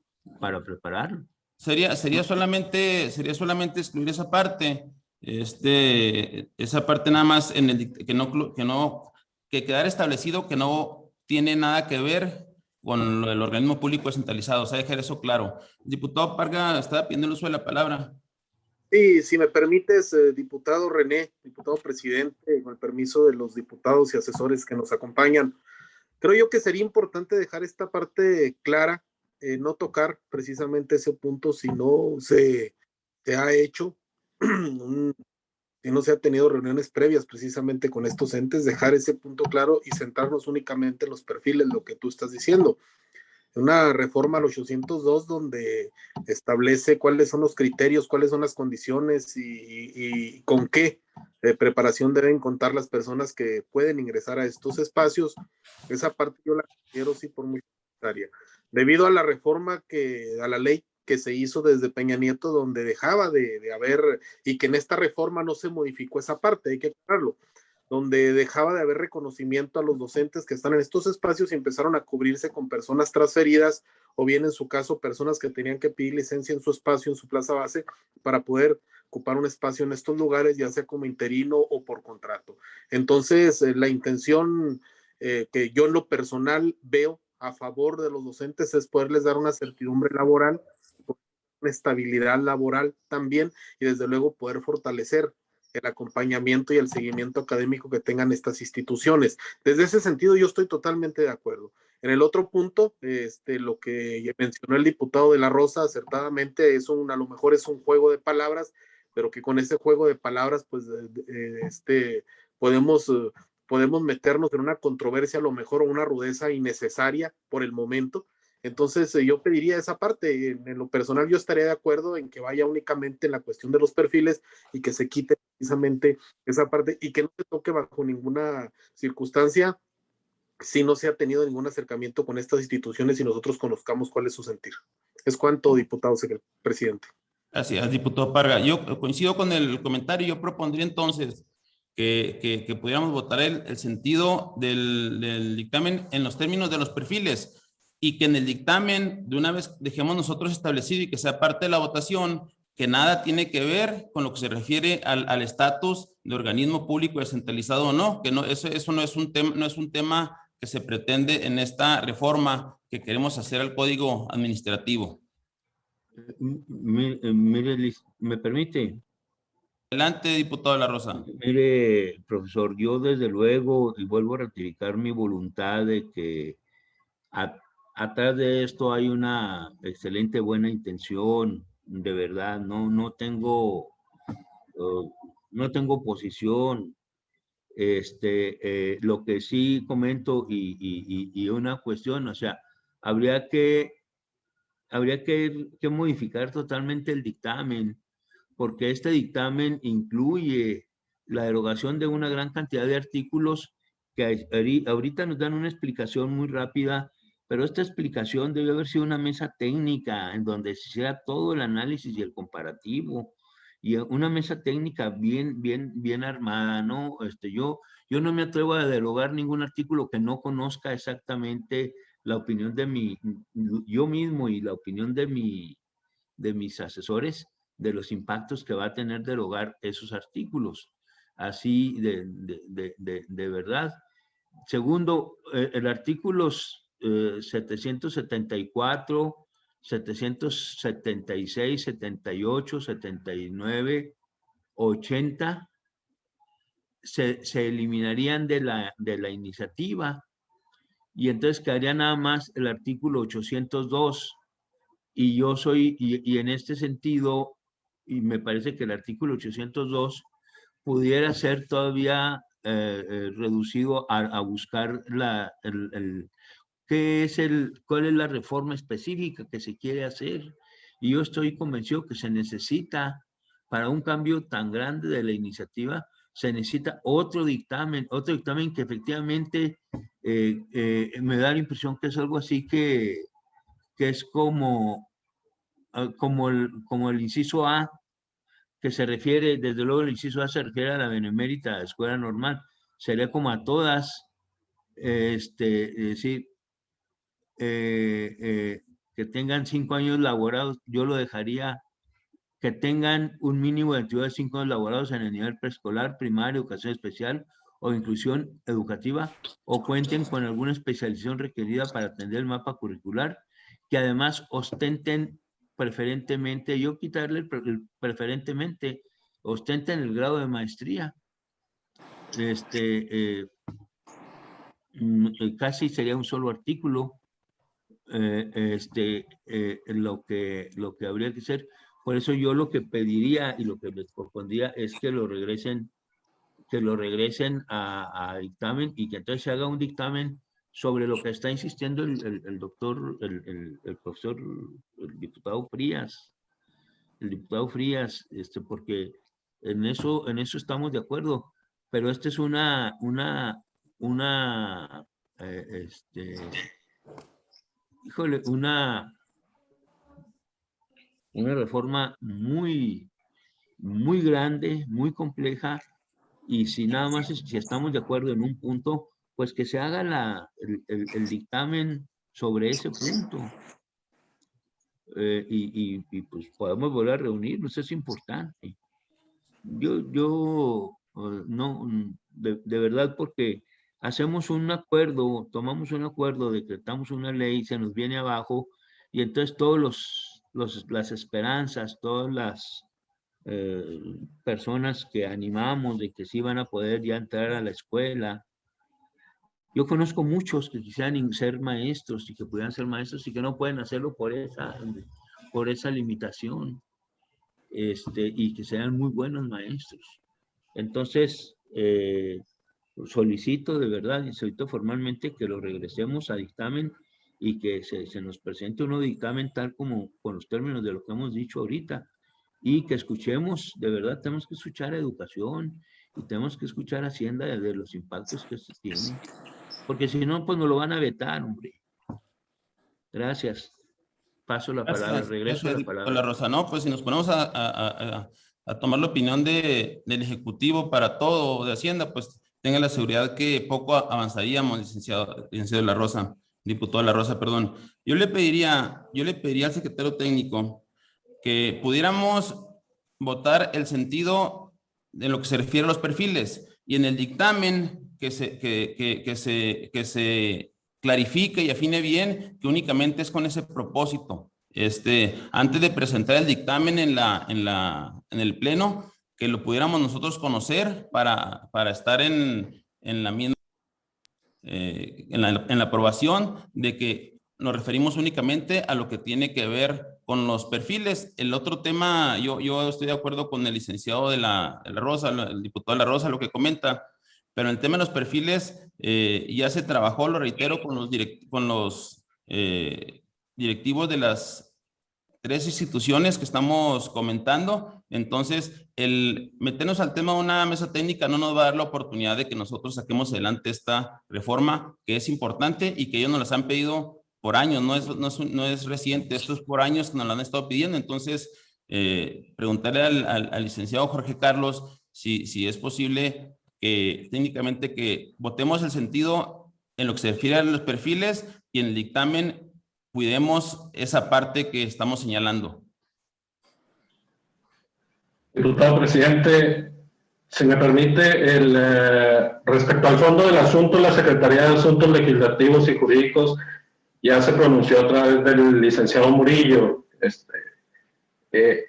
prepararlo. Sería solamente excluir esa parte, esa parte nada más que quedara establecido que no tiene nada que ver con el organismo público descentralizado, o sea, dejar eso claro. Diputado Parga está pidiendo el uso de la palabra. Sí, si me permites, diputado René, diputado presidente, con el permiso de los diputados y asesores que nos acompañan, creo yo que sería importante dejar esta parte clara, no tocar precisamente ese punto si no se ha hecho, si no se ha tenido reuniones previas precisamente con estos entes, dejar ese punto claro y centrarnos únicamente en los perfiles, lo que tú estás diciendo. Una reforma al 802 donde establece cuáles son los criterios, cuáles son las condiciones y con qué preparación deben contar las personas que pueden ingresar a estos espacios. Esa parte yo la considero sí por muy necesaria. Debido a la reforma a la ley que se hizo desde Peña Nieto, donde dejaba de haber, y que en esta reforma no se modificó esa parte, hay que aclararlo, donde dejaba de haber reconocimiento a los docentes que están en estos espacios y empezaron a cubrirse con personas transferidas o bien en su caso personas que tenían que pedir licencia en su espacio, en su plaza base, para poder ocupar un espacio en estos lugares, ya sea como interino o por contrato. Entonces, la intención que yo en lo personal veo a favor de los docentes es poderles dar una certidumbre laboral, una estabilidad laboral también y desde luego poder fortalecer el acompañamiento y el seguimiento académico que tengan estas instituciones. Desde ese sentido yo estoy totalmente de acuerdo. En el otro punto, lo que mencionó el diputado de la Rosa acertadamente, a lo mejor es un juego de palabras, pero que con ese juego de palabras pues podemos meternos en una controversia a lo mejor o una rudeza innecesaria por el momento. Entonces yo pediría esa parte. En lo personal yo estaría de acuerdo en que vaya únicamente en la cuestión de los perfiles y que se quite precisamente esa parte y que no se toque bajo ninguna circunstancia si no se ha tenido ningún acercamiento con estas instituciones y nosotros conozcamos cuál es su sentir. Es cuanto, diputado presidente. Gracias, diputado Parga. Yo coincido con el comentario. Yo propondría entonces que pudiéramos votar el sentido del dictamen en los términos de los perfiles y que en el dictamen de una vez dejemos nosotros establecido y que sea parte de la votación que nada tiene que ver con lo que se refiere al estatus de organismo público descentralizado o no, que no, eso no es un tema que se pretende en esta reforma que queremos hacer al Código Administrativo. Mire, ¿me permite? Adelante, diputado de la Rosa. Mire, profesor, yo desde luego, y vuelvo a ratificar mi voluntad de que atrás de esto hay una excelente buena intención, de verdad, no tengo no tengo posición. Lo que sí comento y una cuestión, o sea, habría que modificar totalmente el dictamen, porque este dictamen incluye la derogación de una gran cantidad de artículos que ahorita nos dan una explicación muy rápida, pero esta explicación debe haber sido una mesa técnica en donde se hiciera todo el análisis y el comparativo, y una mesa técnica bien armada, ¿no? Yo no me atrevo a derogar ningún artículo que no conozca exactamente la opinión de yo mismo y la opinión de mis asesores de los impactos que va a tener derogar esos artículos. Así de verdad. Segundo, el artículo 774, 776, 78, 79, 80 se eliminarían de la iniciativa, y entonces quedaría nada más el artículo 802. Y en este sentido, y me parece que el artículo 802 pudiera ser todavía reducido a buscar cuál es la reforma específica que se quiere hacer. Y yo estoy convencido que se necesita, para un cambio tan grande de la iniciativa, se necesita otro dictamen que efectivamente me da la impresión que es algo así que es como el inciso A, que se refiere, desde luego el inciso A se refiere a la benemérita escuela normal, sería como a todas, es decir, que tengan 5 años laborados, yo lo dejaría, que tengan un mínimo de actividad de 5 años laborados en el nivel preescolar, primaria, educación especial o inclusión educativa, o cuenten con alguna especialización requerida para atender el mapa curricular, que además ostenten preferentemente, yo quitarle el preferentemente, ostenten el grado de maestría. Casi sería un solo artículo lo que habría que hacer. Por eso yo lo que pediría y lo que les propondría es que lo regresen a dictamen, y que entonces se haga un dictamen sobre lo que está insistiendo el doctor, el profesor, el diputado Frías, porque en eso estamos de acuerdo, pero esta es una reforma muy grande, muy compleja, y si nada más, si estamos de acuerdo en un punto, pues que se haga el dictamen sobre ese punto. Y pues podemos volver a reunirnos, es importante. Yo no, de verdad, porque hacemos un acuerdo, tomamos un acuerdo, decretamos una ley, se nos viene abajo, y entonces todos las esperanzas, todas las personas que animamos de que sí van a poder ya entrar a la escuela. Yo conozco muchos que quisieran ser maestros y que pudieran ser maestros y que no pueden hacerlo por esa limitación, y que sean muy buenos maestros. Entonces, solicito de verdad y solicito formalmente que lo regresemos a dictamen, y que se nos presente un nuevo dictamen tal como con los términos de lo que hemos dicho ahorita, y que escuchemos, de verdad tenemos que escuchar educación y tenemos que escuchar Hacienda de los impactos que se tienen, porque si no, pues nos lo van a vetar, hombre. Gracias. Paso la palabra, regreso la palabra. Hola, Rosa. No, pues si nos ponemos a tomar la opinión del Ejecutivo para todo de Hacienda, pues tenga la seguridad que poco avanzaríamos, licenciado de la Rosa, diputado de la Rosa, perdón. Yo le pediría al secretario técnico que pudiéramos votar el sentido de lo que se refiere a los perfiles, y en el dictamen que se clarifique y afine bien que únicamente es con ese propósito. Antes de presentar el dictamen en el pleno, que lo pudiéramos nosotros conocer para estar en la misma en la aprobación, de que nos referimos únicamente a lo que tiene que ver con los perfiles. El otro tema, yo estoy de acuerdo con el licenciado de la Rosa, el diputado de la Rosa, lo que comenta, pero en el tema de los perfiles ya se trabajó, lo reitero, con los directivos de las 3 instituciones que estamos comentando. Entonces, el meternos al tema de una mesa técnica no nos va a dar la oportunidad de que nosotros saquemos adelante esta reforma, que es importante y que ellos nos las han pedido por años, no es reciente, esto es por años que nos lo han estado pidiendo. Entonces, preguntarle al licenciado Jorge Carlos si es posible que técnicamente que votemos el sentido en lo que se refiere a los perfiles y en el dictamen cuidemos esa parte que estamos señalando. Diputado presidente, si me permite, respecto al fondo del asunto, la Secretaría de Asuntos Legislativos y Jurídicos ya se pronunció a través del licenciado Murillo.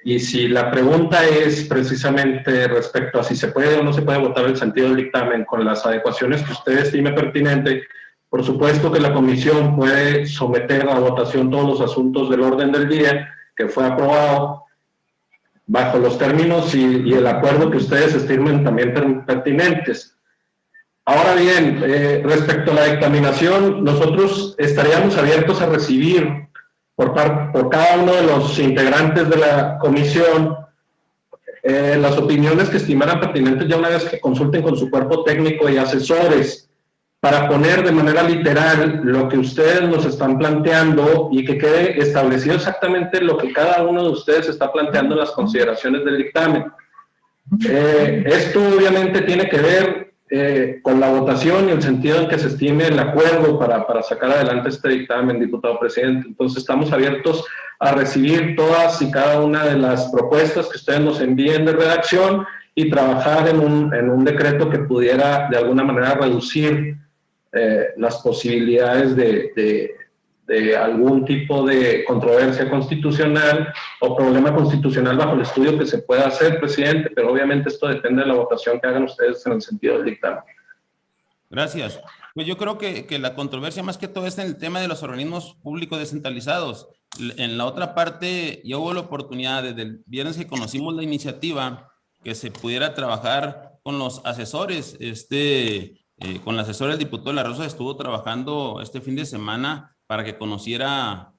Y si la pregunta es precisamente respecto a si se puede o no se puede votar el sentido del dictamen con las adecuaciones que usted estime pertinente, por supuesto que la comisión puede someter a votación todos los asuntos del orden del día que fue aprobado bajo los términos y el acuerdo que ustedes estimen también pertinentes. Ahora bien, respecto a la dictaminación, nosotros estaríamos abiertos a recibir por cada uno de los integrantes de la comisión las opiniones que estimaran pertinentes ya una vez que consulten con su cuerpo técnico y asesores, para poner de manera literal lo que ustedes nos están planteando y que quede establecido exactamente lo que cada uno de ustedes está planteando en las consideraciones del dictamen. Esto obviamente tiene que ver con la votación y el sentido en que se estime el acuerdo para sacar adelante este dictamen, diputado presidente. Entonces estamos abiertos a recibir todas y cada una de las propuestas que ustedes nos envíen de redacción y trabajar en un decreto que pudiera de alguna manera reducir las posibilidades de algún tipo de controversia constitucional o problema constitucional bajo el estudio que se pueda hacer, presidente, pero obviamente esto depende de la votación que hagan ustedes en el sentido del dictamen. Gracias. Pues yo creo que la controversia más que todo es en el tema de los organismos públicos descentralizados. En la otra parte, ya hubo la oportunidad desde el viernes que conocimos la iniciativa que se pudiera trabajar con los asesores, con el asesor del diputado de la Rosa estuvo trabajando este fin de semana para que conociera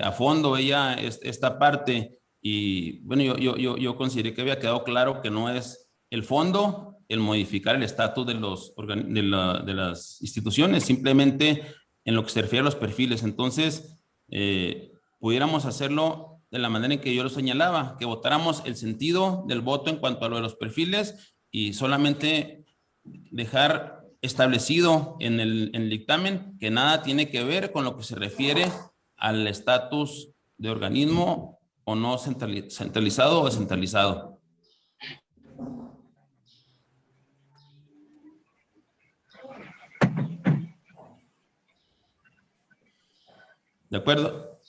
a fondo ella esta parte y bueno, yo consideré que había quedado claro que no es el fondo el modificar el estatus de las instituciones, simplemente en lo que se refiere a los perfiles. Entonces, pudiéramos hacerlo de la manera en que yo lo señalaba, que votáramos el sentido del voto en cuanto a lo de los perfiles y solamente dejar establecido en el dictamen que nada tiene que ver con lo que se refiere al estatus de organismo o no centralizado o descentralizado. De acuerdo,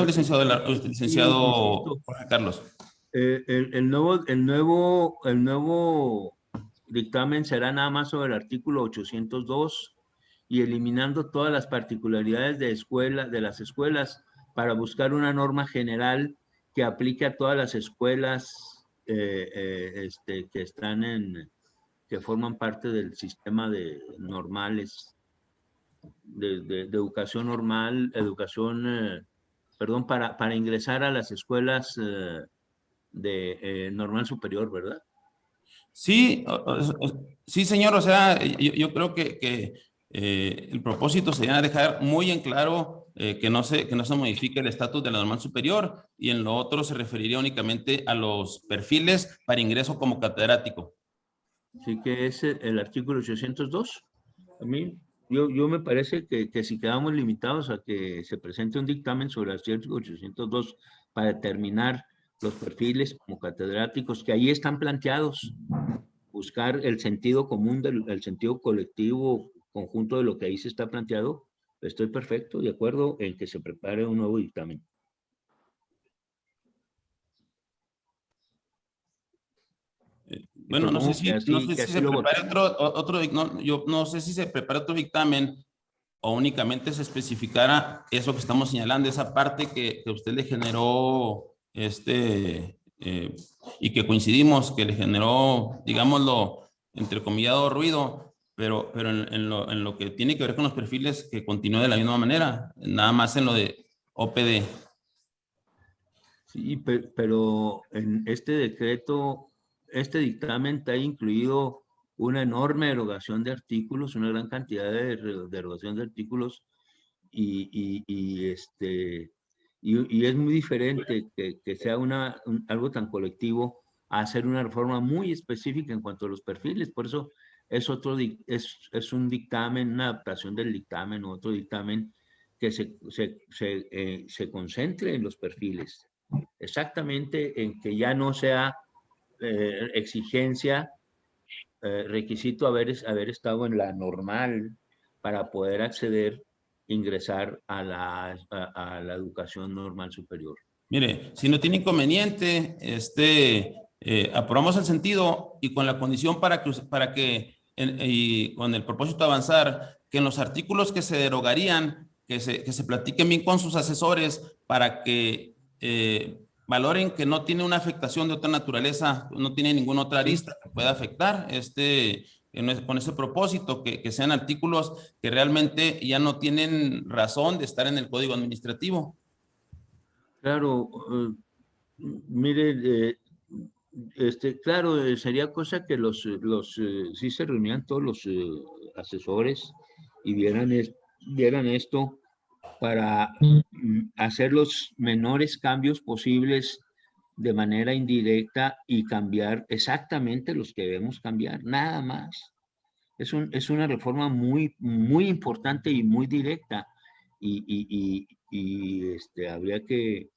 licenciado Jorge Carlos. El nuevo dictamen será nada más sobre el artículo 802 y eliminando todas las particularidades de las escuelas para buscar una norma general que aplique a todas las escuelas que forman parte del sistema de normales de educación normal, para ingresar a las escuelas de normal superior, ¿verdad? Sí, sí, señor. O sea, yo creo que el propósito sería dejar muy en claro que no se modifique el estatus de la normal superior y en lo otro se referiría únicamente a los perfiles para ingreso como catedrático. Sí, que es el artículo 802. A mí, yo me parece que si quedamos limitados a que se presente un dictamen sobre el artículo 802 para determinar los perfiles como catedráticos que ahí están planteados, buscar el sentido común, el sentido colectivo conjunto de lo que ahí se está planteado, estoy perfecto, de acuerdo en que se prepare un nuevo dictamen. Bueno, no sé si se prepare otro, yo no sé si se prepara otro dictamen o únicamente se especificara eso que estamos señalando, esa parte que usted le generó, y que coincidimos, que le generó, digámoslo, entrecomillado ruido, pero en lo que tiene que ver con los perfiles, que continúe de la misma manera, nada más en lo de OPD. Sí, pero en este decreto, este dictamen está incluido una enorme derogación de artículos, una gran cantidad de derogación de artículos, y es muy diferente que sea algo tan colectivo a hacer una reforma muy específica en cuanto a los perfiles. Por eso es un dictamen, una adaptación del dictamen, otro dictamen que se concentre en los perfiles. Exactamente, en que ya no sea exigencia, requisito haber estado en la normal para poder acceder, ingresar a la educación normal superior. Mire, si no tiene inconveniente, aprobamos el sentido y con la condición y con el propósito de avanzar, que en los artículos que se derogarían, que se platiquen bien con sus asesores para que valoren que no tiene una afectación de otra naturaleza, no tiene ninguna otra arista que pueda afectar, con ese propósito, que sean artículos que realmente ya no tienen razón de estar en el Código Administrativo. Claro, mire, claro, sería cosa que sí se reunían todos los asesores y vieran esto para hacer los menores cambios posibles de manera indirecta y cambiar exactamente los que debemos cambiar, nada más. Es una reforma muy, muy importante y muy directa, y habría que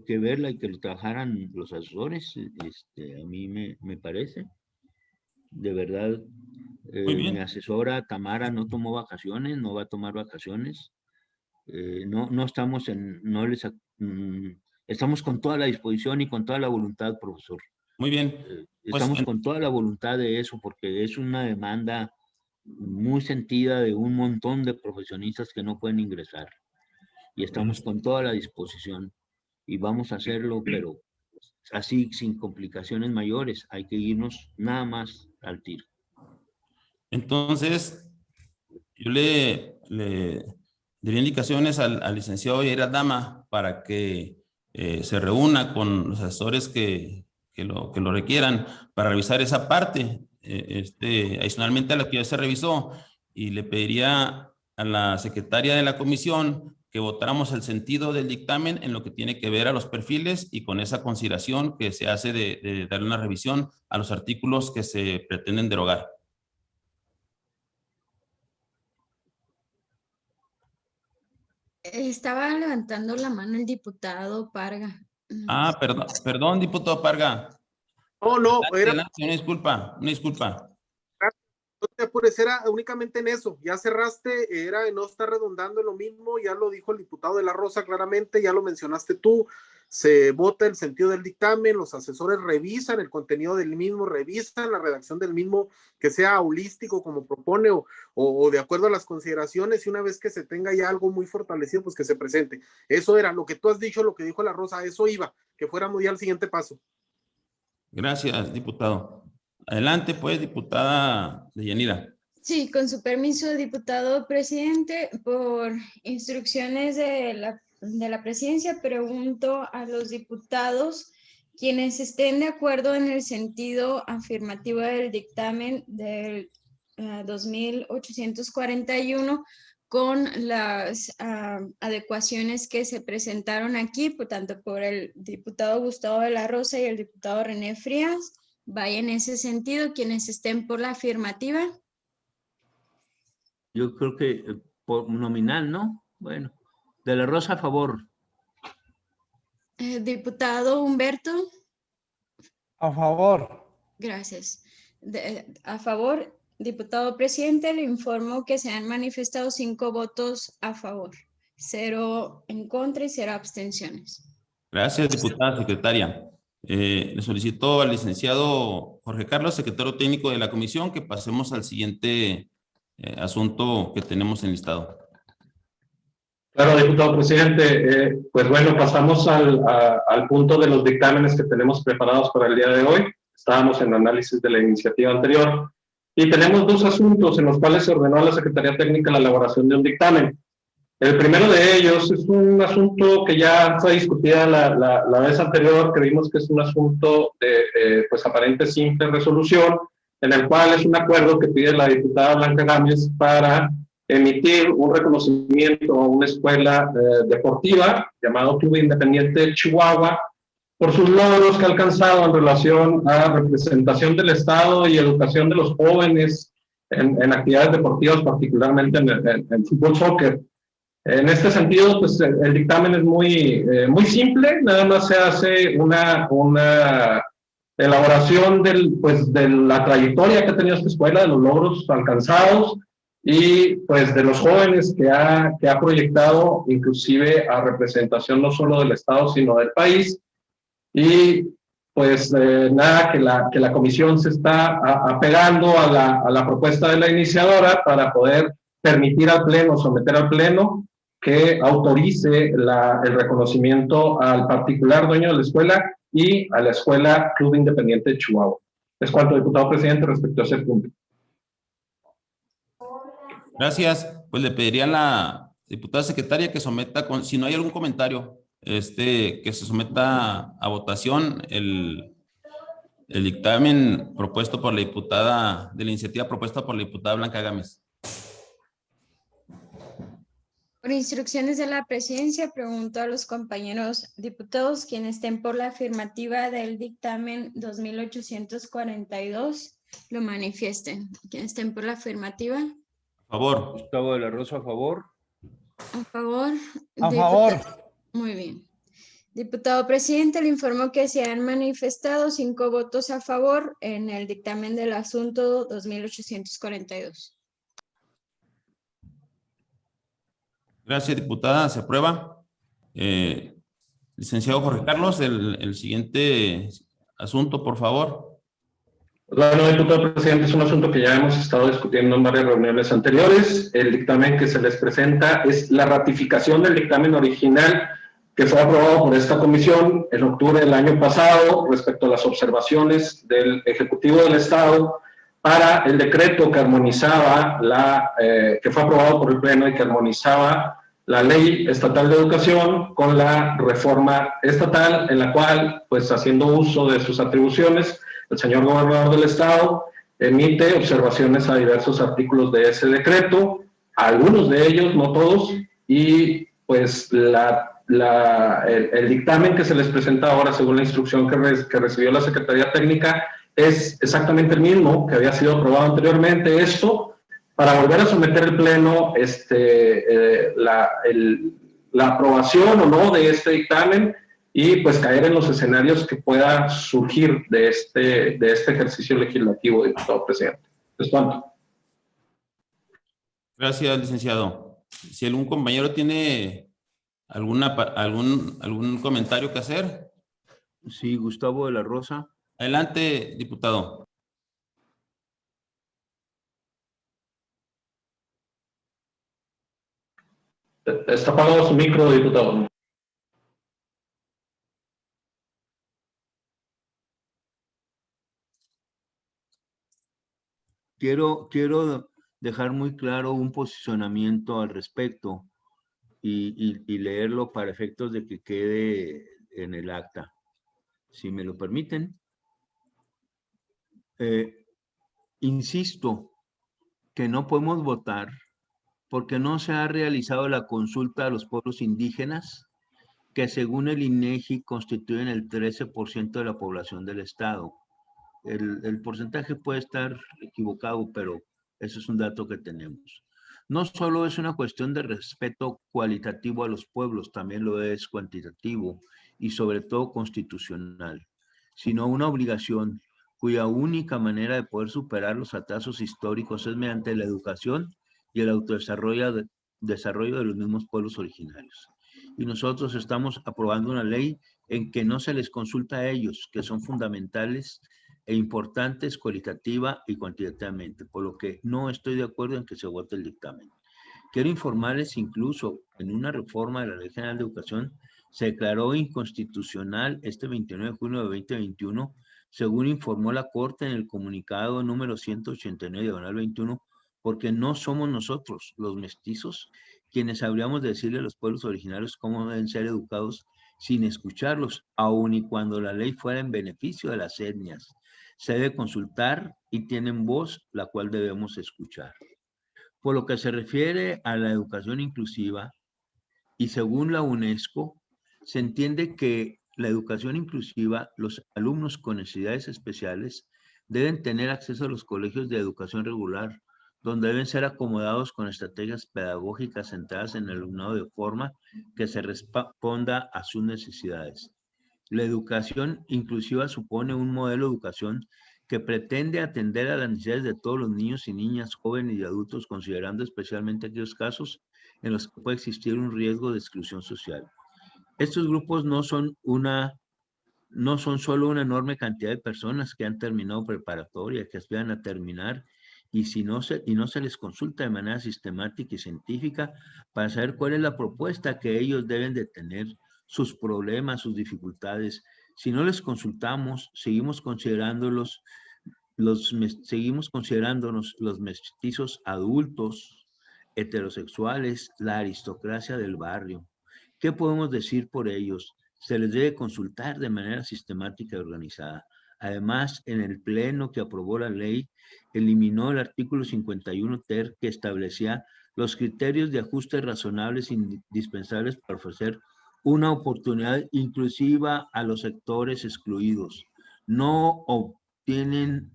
verla y que lo trabajaran los asesores. A mí me parece, de verdad. Muy bien. Mi asesora Tamara no tomó vacaciones, no va a tomar vacaciones. No estamos estamos con toda la disposición y con toda la voluntad, profesor. Muy bien. Estamos con toda la voluntad de eso, porque es una demanda muy sentida de un montón de profesionistas que no pueden ingresar. Y estamos con toda la disposición y vamos a hacerlo, pero así, sin complicaciones mayores. Hay que irnos nada más al tiro. Entonces, yo le daría indicaciones al licenciado Yair Aldama para que se reúna con los asesores que lo requieran para revisar esa parte, adicionalmente a lo que ya se revisó, y le pediría a la secretaria de la comisión que votáramos el sentido del dictamen en lo que tiene que ver a los perfiles, y con esa consideración que se hace de darle una revisión a los artículos que se pretenden derogar. Estaba levantando la mano el diputado Parga. Ah, perdón, diputado Parga. No, Adelante, una disculpa. No te apures, era únicamente en eso. Ya cerraste, era de no estar redundando en lo mismo. Ya lo dijo el diputado de la Rosa claramente, ya lo mencionaste tú. Se vota el sentido del dictamen, los asesores revisan el contenido del mismo, revisan la redacción del mismo, que sea holístico como propone o de acuerdo a las consideraciones, y una vez que se tenga ya algo muy fortalecido, pues que se presente. Eso era lo que tú has dicho, lo que dijo la Rosa, eso iba, que fuéramos ya al siguiente paso. Gracias, diputado. Adelante, pues, diputada Deyanira. Sí, con su permiso, diputado presidente, por instrucciones de la presidencia, pregunto a los diputados quienes estén de acuerdo en el sentido afirmativo del dictamen del 2841 con las adecuaciones que se presentaron aquí, tanto por el diputado Gustavo de la Rosa y el diputado René Frías. Vaya en ese sentido, quienes estén por la afirmativa. Yo creo que por nominal, ¿no? Bueno, de la Rosa, a favor. Diputado Humberto. A favor. Gracias. A favor, diputado presidente, le informo que se han manifestado 5 votos a favor, 0 en contra y 0 abstenciones. Gracias, diputada secretaria. Le solicito al licenciado Jorge Carlos, secretario técnico de la comisión, que pasemos al siguiente asunto que tenemos enlistado. Claro, diputado presidente. Pues bueno, pasamos al punto de los dictámenes que tenemos preparados para el día de hoy. Estábamos en análisis de la iniciativa anterior y tenemos dos asuntos en los cuales se ordenó a la Secretaría Técnica la elaboración de un dictamen. El primero de ellos es un asunto que ya fue discutida la vez anterior, que vimos que es un asunto de pues aparente simple resolución, en el cual es un acuerdo que pide la diputada Blanca Gámez para emitir un reconocimiento a una escuela deportiva llamado Club Independiente Chihuahua por sus logros que ha alcanzado en relación a representación del Estado y educación de los jóvenes en actividades deportivas, particularmente en fútbol, soccer. En este sentido, pues el dictamen es muy simple, nada más se hace una elaboración de la trayectoria que ha tenido esta escuela, de los logros alcanzados y pues de los jóvenes que ha proyectado, inclusive a representación no solo del Estado, sino del país. Y pues nada, que la comisión se está apegando a la propuesta de la iniciadora para poder permitir al Pleno, someter al Pleno, que autorice el reconocimiento al particular dueño de la escuela y a la Escuela Club Independiente de Chihuahua. Es cuanto, diputado presidente, respecto a ese punto. Gracias. Pues le pediría a la diputada secretaria que someta, si no hay algún comentario, que se someta a votación el dictamen propuesto por la diputada, de la iniciativa propuesta por la diputada Blanca Gámez. Por instrucciones de la presidencia, pregunto a los compañeros diputados quienes estén por la afirmativa del dictamen 2842, lo manifiesten. Quienes estén por la afirmativa. A favor. Gustavo de la Rosa, a favor. A favor. A favor. Muy bien. Diputado presidente, le informo que se han manifestado 5 votos a favor en el dictamen del asunto 2842. Gracias, diputada. Se aprueba. Licenciado Jorge Carlos, el siguiente asunto, por favor. Bueno, diputado presidente, es un asunto que ya hemos estado discutiendo en varias reuniones anteriores. El dictamen que se les presenta es la ratificación del dictamen original que fue aprobado por esta comisión en octubre del año pasado respecto a las observaciones del Ejecutivo del Estado para el decreto que armonizaba que fue aprobado por el Pleno y que armonizaba la Ley Estatal de Educación con la reforma estatal, en la cual, pues haciendo uso de sus atribuciones, el señor gobernador del Estado emite observaciones a diversos artículos de ese decreto, algunos de ellos, no todos, y pues el dictamen que se les presenta ahora, según la instrucción que recibió la Secretaría Técnica, es exactamente el mismo que había sido aprobado anteriormente. Esto para volver a someter al Pleno la aprobación o no de este dictamen y pues caer en los escenarios que pueda surgir de este ejercicio legislativo, diputado presidente. Es cuanto. Gracias, licenciado. Si algún compañero tiene algún comentario que hacer. Sí, Gustavo de la Rosa. Adelante, diputado. Está apagado su micro, diputado. Quiero dejar muy claro un posicionamiento al respecto y leerlo para efectos de que quede en el acta. Si me lo permiten. Insisto que no podemos votar porque no se ha realizado la consulta a los pueblos indígenas, que según el INEGI constituyen el 13% de la población del Estado. El porcentaje puede estar equivocado, pero eso es un dato que tenemos. No solo es una cuestión de respeto cualitativo a los pueblos, también lo es cuantitativo y sobre todo constitucional, sino una obligación cuya única manera de poder superar los atrasos históricos es mediante la educación y el autodesarrollo de los mismos pueblos originarios. Y nosotros estamos aprobando una ley en que no se les consulta a ellos, que son fundamentales e importantes cualitativa y cuantitativamente, por lo que no estoy de acuerdo en que se vote el dictamen. Quiero informarles incluso en una reforma de la Ley General de Educación se declaró inconstitucional este 29 de junio de 2021, según informó la Corte en el comunicado número 189/21, porque no somos nosotros, los mestizos, quienes habríamos de decirle a los pueblos originarios cómo deben ser educados sin escucharlos, aun y cuando la ley fuera en beneficio de las etnias. Se debe consultar y tienen voz, la cual debemos escuchar. Por lo que se refiere a la educación inclusiva, y según la UNESCO, se entiende que la educación inclusiva, los alumnos con necesidades especiales deben tener acceso a los colegios de educación regular, donde deben ser acomodados con estrategias pedagógicas centradas en el alumnado de forma que se responda a sus necesidades. La educación inclusiva supone un modelo de educación que pretende atender a las necesidades de todos los niños y niñas, jóvenes y adultos, considerando especialmente aquellos casos en los que puede existir un riesgo de exclusión social. Estos grupos no son solo una enorme cantidad de personas que han terminado preparatoria, que aspiran a terminar, y no se les consulta de manera sistemática y científica para saber cuál es la propuesta que ellos deben de tener, sus problemas, sus dificultades. Si no les consultamos, seguimos considerándonos los mestizos adultos, heterosexuales, la aristocracia del barrio. ¿Qué podemos decir por ellos? Se les debe consultar de manera sistemática y organizada. Además, en el pleno que aprobó la ley, eliminó el artículo 51 ter que establecía los criterios de ajustes razonables indispensables para ofrecer una oportunidad inclusiva a los sectores excluidos. No obtienen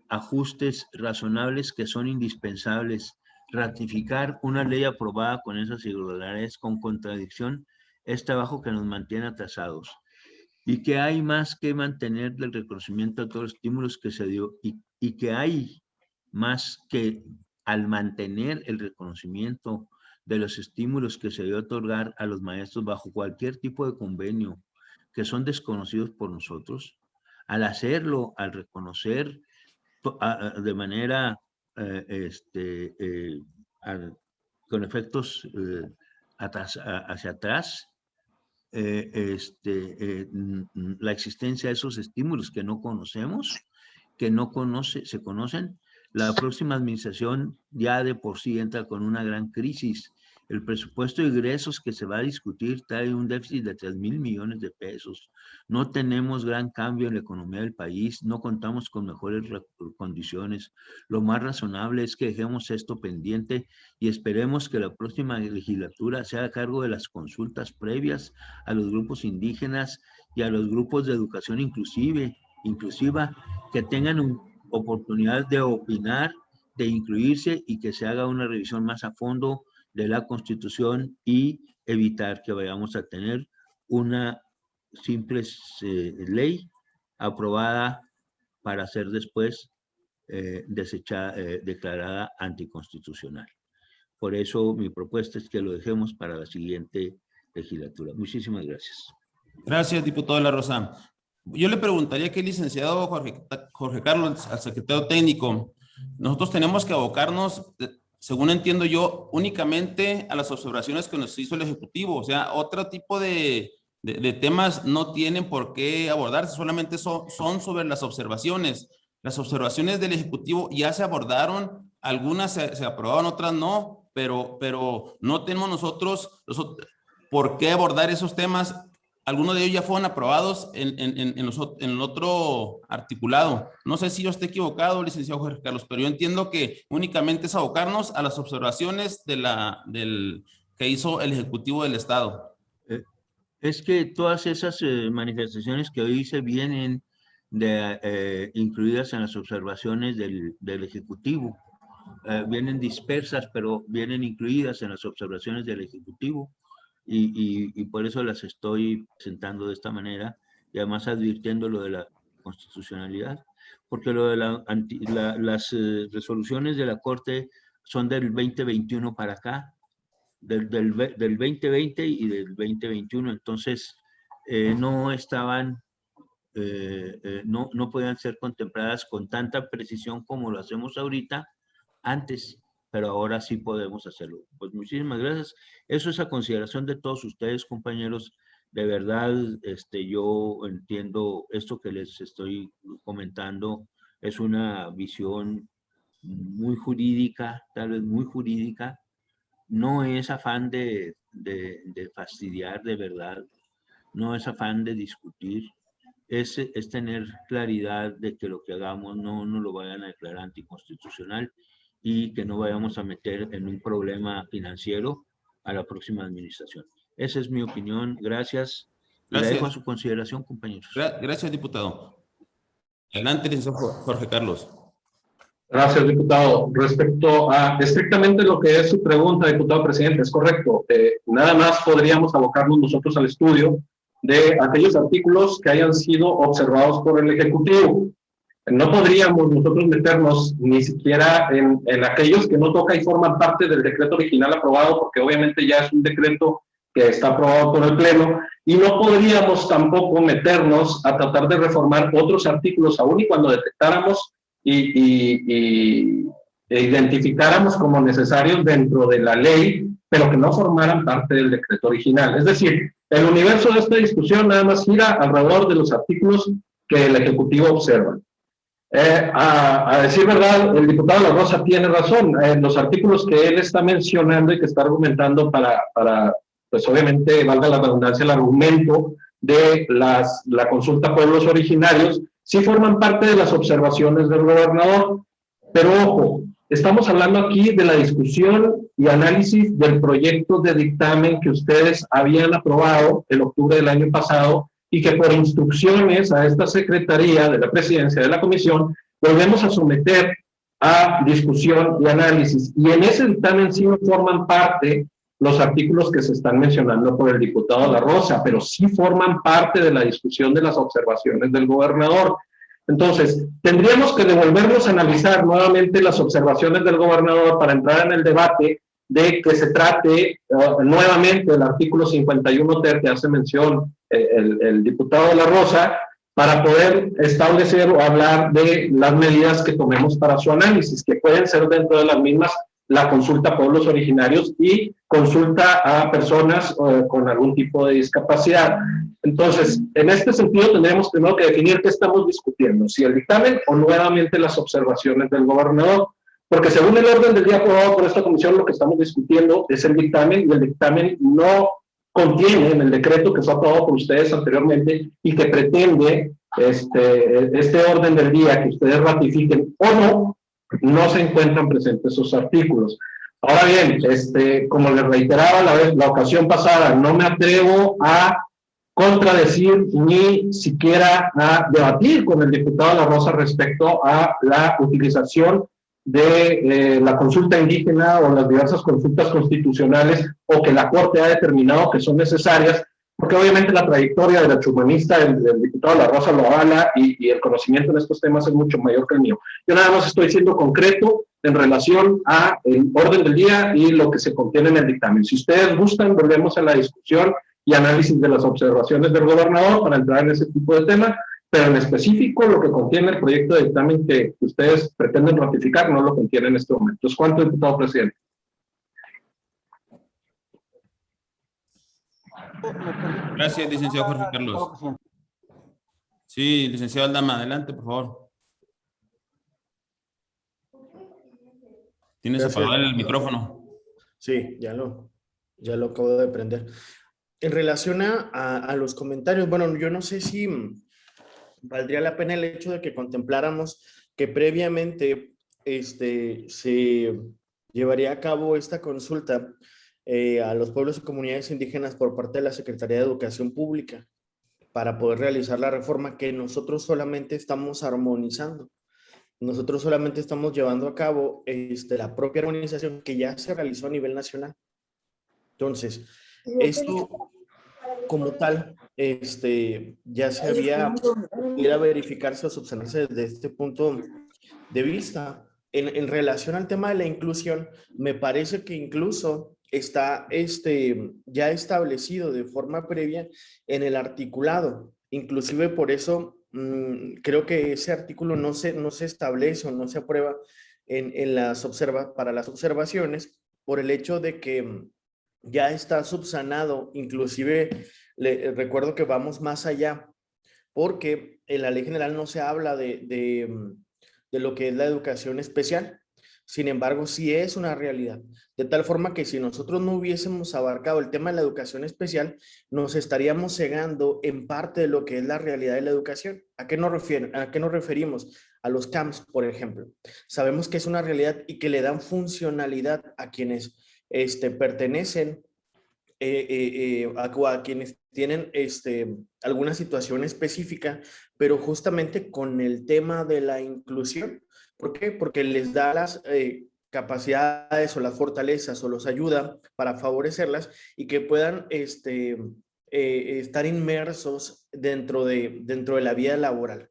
ajustes razonables que son indispensables. Ratificar una ley aprobada con esas irregularidades con contradicción es trabajo que nos mantiene atrasados. Y que hay más que mantener el reconocimiento a todos los estímulos que se dio y que hay más que al mantener el reconocimiento de los estímulos que se dio otorgar a los maestros bajo cualquier tipo de convenio que son desconocidos por nosotros, al hacerlo, al reconocer de manera con efectos hacia atrás, la existencia de esos estímulos que no conocemos, se conocen, la próxima administración ya de por sí entra con una gran crisis. El presupuesto de ingresos que se va a discutir trae un déficit de 3,000 millones de pesos. No tenemos gran cambio en la economía del país, no contamos con mejores condiciones. Lo más razonable es que dejemos esto pendiente y esperemos que la próxima legislatura sea a cargo de las consultas previas a los grupos indígenas y a los grupos de educación inclusiva, que tengan oportunidad de opinar, de incluirse y que se haga una revisión más a fondo de la Constitución y evitar que vayamos a tener una simple ley aprobada para ser después declarada anticonstitucional. Por eso mi propuesta es que lo dejemos para la siguiente legislatura. Muchísimas gracias. Gracias, diputado de la Rosa. Yo le preguntaría aquí, licenciado Jorge Carlos, al secretario técnico, nosotros tenemos que abocarnos, según entiendo yo, únicamente a las observaciones que nos hizo el Ejecutivo. O sea, otro tipo de temas no tienen por qué abordarse, solamente son sobre las observaciones. Las observaciones del Ejecutivo ya se abordaron, algunas se aprobaron, otras no, pero no tenemos nosotros por qué abordar esos temas. Algunos de ellos ya fueron aprobados en el otro articulado. No sé si yo estoy equivocado, licenciado Jorge Carlos, pero yo entiendo que únicamente es abocarnos a las observaciones que hizo el Ejecutivo del Estado. Es que todas esas manifestaciones que hoy se vienen incluidas en las observaciones del Ejecutivo, vienen dispersas, pero vienen incluidas en las observaciones del Ejecutivo. Y por eso las estoy presentando de esta manera y además advirtiendo lo de la constitucionalidad, porque lo de las resoluciones de la Corte son del 2021 para acá, del 2020 y del 2021, entonces no estaban no podían ser contempladas con tanta precisión como lo hacemos ahorita antes, pero ahora sí podemos hacerlo. Pues muchísimas gracias. Eso es a consideración de todos ustedes, compañeros. De verdad, yo entiendo esto que les estoy comentando. Es una visión muy jurídica, tal vez muy jurídica. No es afán de fastidiar, de verdad. No es afán de discutir. Es tener claridad de que lo que hagamos no lo vayan a declarar anticonstitucional y que no vayamos a meter en un problema financiero a la próxima administración. Esa es mi opinión. Gracias. Y la dejo a su consideración, compañeros. Gracias, diputado. Adelante, licenciado Jorge Carlos. Gracias, diputado. Respecto a estrictamente lo que es su pregunta, diputado presidente, es correcto. Nada más podríamos abocarnos nosotros al estudio de aquellos artículos que hayan sido observados por el Ejecutivo. No podríamos nosotros meternos ni siquiera en aquellos que no toca y forman parte del decreto original aprobado, porque obviamente ya es un decreto que está aprobado por el Pleno, y no podríamos tampoco meternos a tratar de reformar otros artículos, aún y cuando detectáramos e identificáramos como necesarios dentro de la ley, pero que no formaran parte del decreto original. Es decir, el universo de esta discusión nada más gira alrededor de los artículos que el Ejecutivo observa. A decir verdad, el diputado La Rosa tiene razón. Los artículos que él está mencionando y que está argumentando para pues obviamente, valga la redundancia, el argumento de la consulta a pueblos originarios, sí forman parte de las observaciones del gobernador. Pero ojo, estamos hablando aquí de la discusión y análisis del proyecto de dictamen que ustedes habían aprobado en octubre del año pasado y que por instrucciones a esta Secretaría de la Presidencia de la Comisión volvemos a someter a discusión y análisis. Y en ese dictamen sí no forman parte los artículos que se están mencionando por el diputado La Rosa, pero sí forman parte de la discusión de las observaciones del gobernador. Entonces, tendríamos que devolvernos a analizar nuevamente las observaciones del gobernador para entrar en el debate de que se trate nuevamente el artículo 51 ter que hace mención el diputado La Rosa, para poder establecer o hablar de las medidas que tomemos para su análisis, que pueden ser dentro de las mismas la consulta a pueblos originarios y consulta a personas con algún tipo de discapacidad. Entonces, en este sentido tendremos primero que definir qué estamos discutiendo, si el dictamen o nuevamente las observaciones del gobernador, porque según el orden del día aprobado por esta comisión, lo que estamos discutiendo es el dictamen, y el dictamen no contiene en el decreto que fue aprobado por ustedes anteriormente y que pretende este orden del día que ustedes ratifiquen o no se encuentran presentes esos artículos. Ahora bien, como les reiteraba la ocasión pasada, no me atrevo a contradecir ni siquiera a debatir con el diputado La Rosa respecto a la utilización de la consulta indígena o las diversas consultas constitucionales o que la Corte ha determinado que son necesarias, porque obviamente la trayectoria derechohumanista del diputado La Rosa lo avala y el conocimiento en estos temas es mucho mayor que el mío. Yo nada más estoy siendo concreto en relación a el orden del día y lo que se contiene en el dictamen. Si ustedes gustan, volvemos a la discusión y análisis de las observaciones del gobernador para entrar en ese tipo de temas, pero en específico lo que contiene el proyecto de dictamen que ustedes pretenden ratificar no lo contiene en este momento. Entonces, ¿cuánto, diputado presidente? Gracias, licenciado Jorge Carlos. Sí, licenciado Aldama, adelante, por favor. Tienes apagado el micrófono. Sí, ya lo acabo de prender. En relación a los comentarios, bueno, yo no sé si valdría la pena el hecho de que contempláramos que previamente se llevaría a cabo esta consulta a los pueblos y comunidades indígenas por parte de la Secretaría de Educación Pública para poder realizar la reforma que nosotros solamente estamos armonizando. Nosotros solamente estamos llevando a cabo la propia armonización que ya se realizó a nivel nacional. Entonces, esto como tal, ya se había podido verificarse o subsanarse desde este punto de vista. En relación al tema de la inclusión, me parece que incluso está ya establecido de forma previa en el articulado. Inclusive por eso creo que ese artículo no se establece o no se aprueba para las observaciones por el hecho de que ya está subsanado. Inclusive recuerdo que vamos más allá, porque en la ley general no se habla de lo que es la educación especial. Sin embargo, sí es una realidad. De tal forma que si nosotros no hubiésemos abarcado el tema de la educación especial, nos estaríamos cegando en parte de lo que es la realidad de la educación. ¿A qué nos referimos? A los CAMS, por ejemplo. Sabemos que es una realidad y que le dan funcionalidad a quienes pertenecen a quienes tienen alguna situación específica, pero justamente con el tema de la inclusión. ¿Por qué? Porque les da las capacidades o las fortalezas o los ayuda para favorecerlas y que puedan estar inmersos dentro de la vida laboral.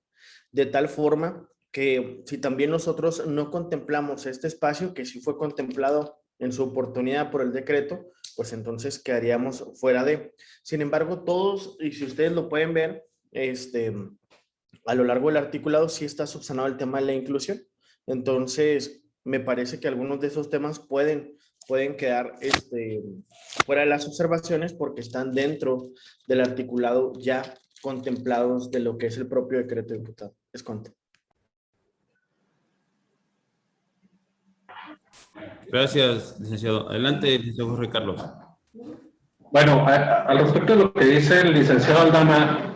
De tal forma que si también nosotros no contemplamos este espacio, que sí fue contemplado en su oportunidad por el decreto, pues entonces quedaríamos fuera de. Sin embargo, todos, y si ustedes lo pueden ver, a lo largo del articulado sí está subsanado el tema de la inclusión. Entonces, me parece que algunos de esos temas pueden quedar fuera de las observaciones porque están dentro del articulado ya contemplados de lo que es el propio decreto, diputado. Es cuanto. Gracias, licenciado. Adelante, licenciado Jorge Carlos. Bueno, al respecto de lo que dice el licenciado Aldama,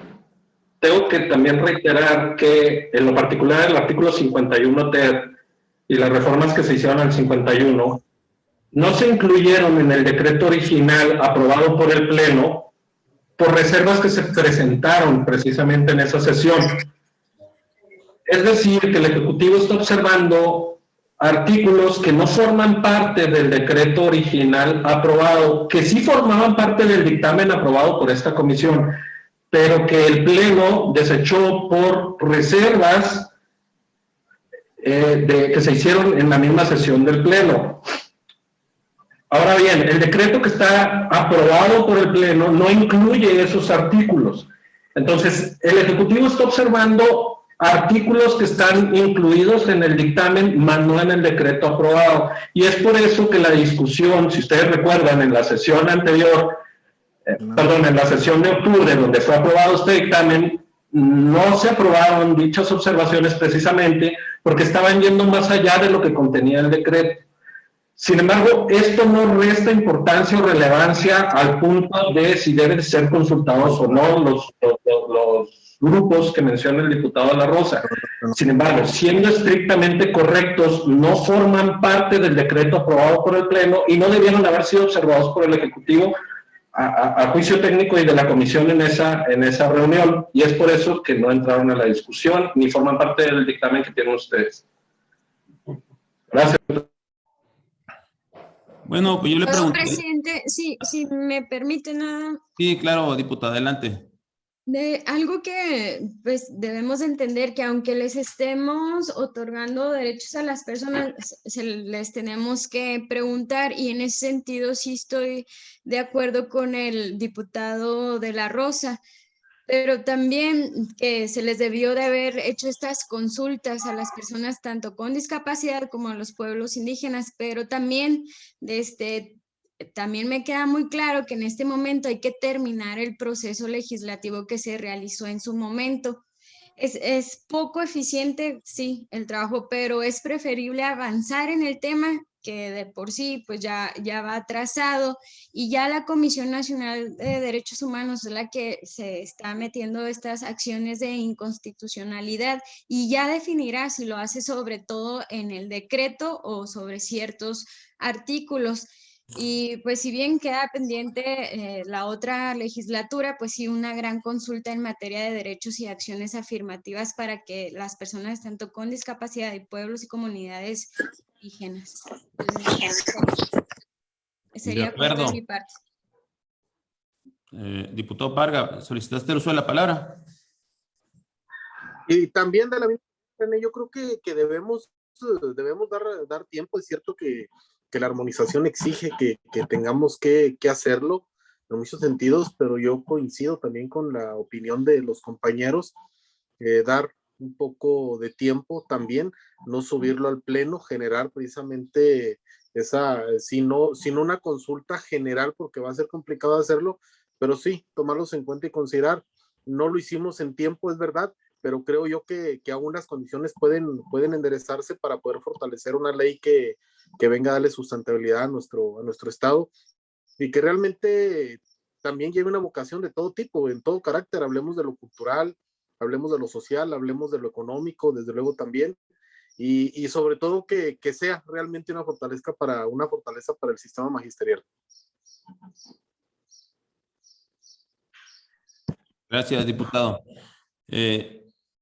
tengo que también reiterar que en lo particular el artículo 51 ter y las reformas que se hicieron al 51 no se incluyeron en el decreto original aprobado por el Pleno por reservas que se presentaron precisamente en esa sesión. Es decir, que el Ejecutivo está observando artículos que no forman parte del decreto original aprobado, que sí formaban parte del dictamen aprobado por esta comisión, pero que el Pleno desechó por reservas que se hicieron en la misma sesión del Pleno. Ahora bien, el decreto que está aprobado por el Pleno no incluye esos artículos. Entonces, el Ejecutivo está observando artículos que están incluidos en el dictamen, más no en el decreto aprobado. Y es por eso que la discusión, si ustedes recuerdan, en la sesión anterior, en la sesión de octubre, donde fue aprobado este dictamen, no se aprobaron dichas observaciones precisamente porque estaban yendo más allá de lo que contenía el decreto. Sin embargo, esto no resta importancia o relevancia al punto de si deben ser consultados o no los grupos que menciona el diputado de la Rosa. Sin embargo, siendo estrictamente correctos, no forman parte del decreto aprobado por el Pleno y no debieron haber sido observados por el Ejecutivo a juicio técnico y de la comisión en esa reunión, y es por eso que no entraron a la discusión ni forman parte del dictamen que tienen ustedes. Gracias. Bueno, pues yo le pregunté. Presidente, sí, si me permite nada. Sí, claro, diputada, adelante. De algo que pues debemos entender, que aunque les estemos otorgando derechos a las personas, les tenemos que preguntar, y en ese sentido sí estoy de acuerdo con el diputado de la Rosa, pero también que se les debió de haber hecho estas consultas a las personas tanto con discapacidad como a los pueblos indígenas, pero también también me queda muy claro que en este momento hay que terminar el proceso legislativo que se realizó en su momento. Es poco eficiente, sí, el trabajo, pero es preferible avanzar en el tema que de por sí pues ya va atrasado, y ya la Comisión Nacional de Derechos Humanos es la que se está metiendo estas acciones de inconstitucionalidad y ya definirá si lo hace sobre todo en el decreto o sobre ciertos artículos. Y pues si bien queda pendiente la otra legislatura, pues sí, una gran consulta en materia de derechos y acciones afirmativas para que las personas tanto con discapacidad y pueblos y comunidades indígenas. Sería cuanto de mi parte. Diputado Parga, solicitaste el uso de la palabra. Y también de la misma manera, yo creo que debemos dar tiempo. Es cierto que la armonización exige que tengamos que hacerlo en muchos sentidos, pero yo coincido también con la opinión de los compañeros dar un poco de tiempo también, no subirlo al pleno, generar precisamente esa, sino una consulta general, porque va a ser complicado hacerlo, pero sí, tomarlos en cuenta y considerar. No lo hicimos en tiempo, es verdad, pero creo yo que aún las condiciones pueden enderezarse para poder fortalecer una ley que venga a darle sustentabilidad a nuestro estado y que realmente también lleve una vocación de todo tipo, en todo carácter. Hablemos de lo cultural, hablemos de lo social, hablemos de lo económico, desde luego también, y sobre todo que sea realmente una fortaleza para el sistema magisterial. Gracias, diputado.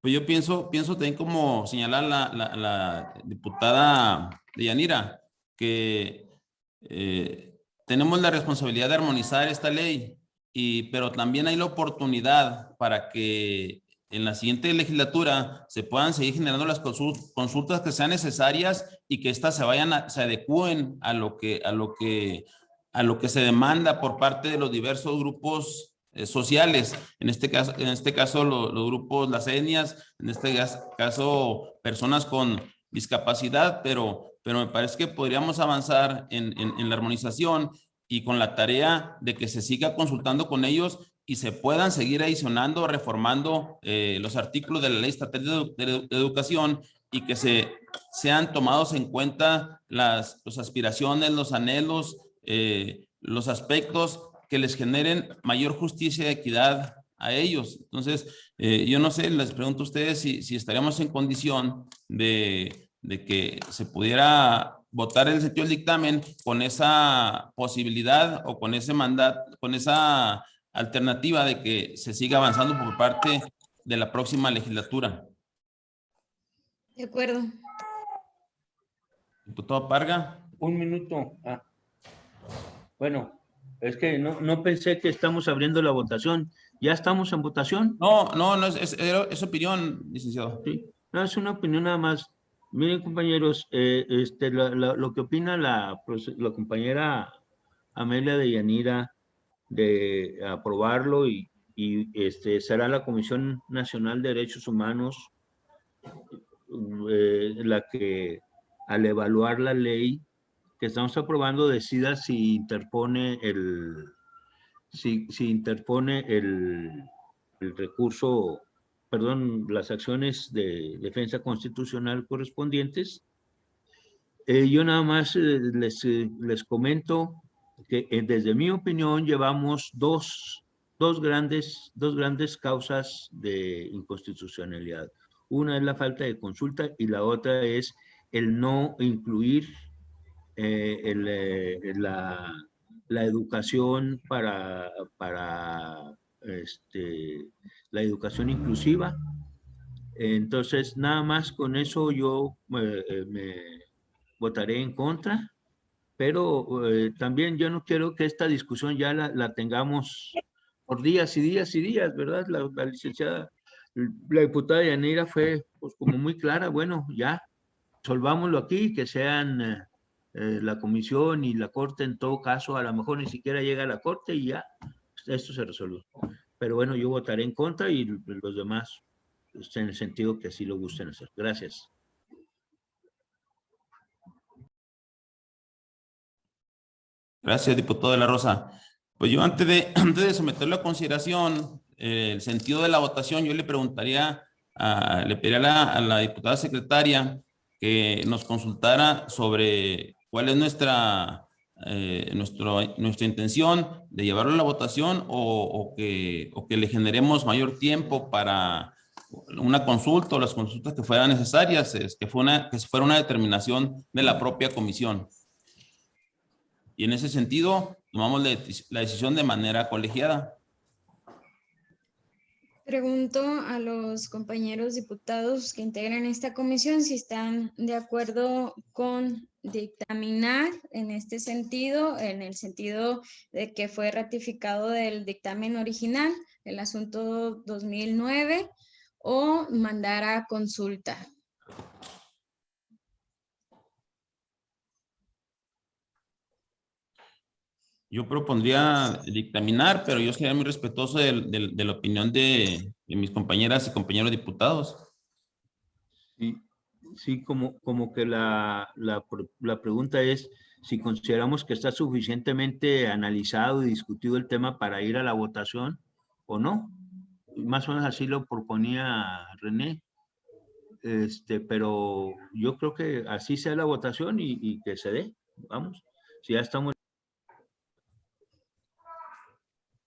Pues yo pienso también, como señalar la diputada Deyanira, que tenemos la responsabilidad de armonizar esta ley, pero también hay la oportunidad para que en la siguiente legislatura se puedan seguir generando las consultas que sean necesarias y que éstas se adecúen a lo que se demanda por parte de los diversos grupos sociales, en este caso los grupos, las etnias, en este caso personas con discapacidad, pero me parece que podríamos avanzar en la armonización y con la tarea de que se siga consultando con ellos y se puedan seguir adicionando, reformando los artículos de la Ley Estatal de Educación y que sean tomados en cuenta las aspiraciones, los anhelos, los aspectos que les generen mayor justicia y equidad a ellos. Entonces, yo no sé, les pregunto a ustedes si estaríamos en condición de que se pudiera votar el sentido del dictamen con esa posibilidad o con ese mandato, con esa alternativa de que se siga avanzando por parte de la próxima legislatura. De acuerdo. Diputado Parga. Un minuto. Bueno, es que no pensé que estamos abriendo la votación. ¿Ya estamos en votación? No, es opinión, licenciado. Sí, no, es una opinión nada más. Miren, compañeros, lo que opina la compañera Amelia Deyanira de aprobarlo y será la Comisión Nacional de Derechos Humanos la que, al evaluar la ley que estamos aprobando, decida si interpone el recurso, perdón, las acciones de defensa constitucional correspondientes. Yo nada más les comento que desde mi opinión llevamos dos grandes causas de inconstitucionalidad. Una es la falta de consulta y la otra es el no incluir la educación para la educación inclusiva. Entonces, nada más con eso yo me votaré en contra, pero también yo no quiero que esta discusión ya la tengamos por días y días y días, ¿verdad? La licenciada, la diputada Yanira fue pues como muy clara, bueno, ya, solvámoslo aquí, que sean la comisión y la corte, en todo caso, a lo mejor ni siquiera llega a la corte y ya, esto se resuelve. Pero bueno, yo votaré en contra y los demás en el sentido que así lo gusten hacer. Gracias. Gracias, diputado de la Rosa. Pues yo antes de someterlo a consideración, el sentido de la votación, yo le pediría a la diputada secretaria que nos consultara sobre cuál es nuestra intención de llevarlo a la votación o que le generemos mayor tiempo para una consulta o las consultas que fueran necesarias, que fuera una determinación de la propia comisión. Y en ese sentido, tomamos la decisión de manera colegiada. Pregunto a los compañeros diputados que integran esta comisión si están de acuerdo con dictaminar en este sentido, en el sentido de que fue ratificado del dictamen original, el asunto 2009, o mandar a consulta. Yo propondría dictaminar, pero yo sería muy respetuoso de la opinión de mis compañeras y compañeros diputados. Sí, como que la pregunta es si consideramos que está suficientemente analizado y discutido el tema para ir a la votación o no. Más o menos así lo proponía René. Pero yo creo que así sea la votación y que se dé. Vamos, si ya estamos.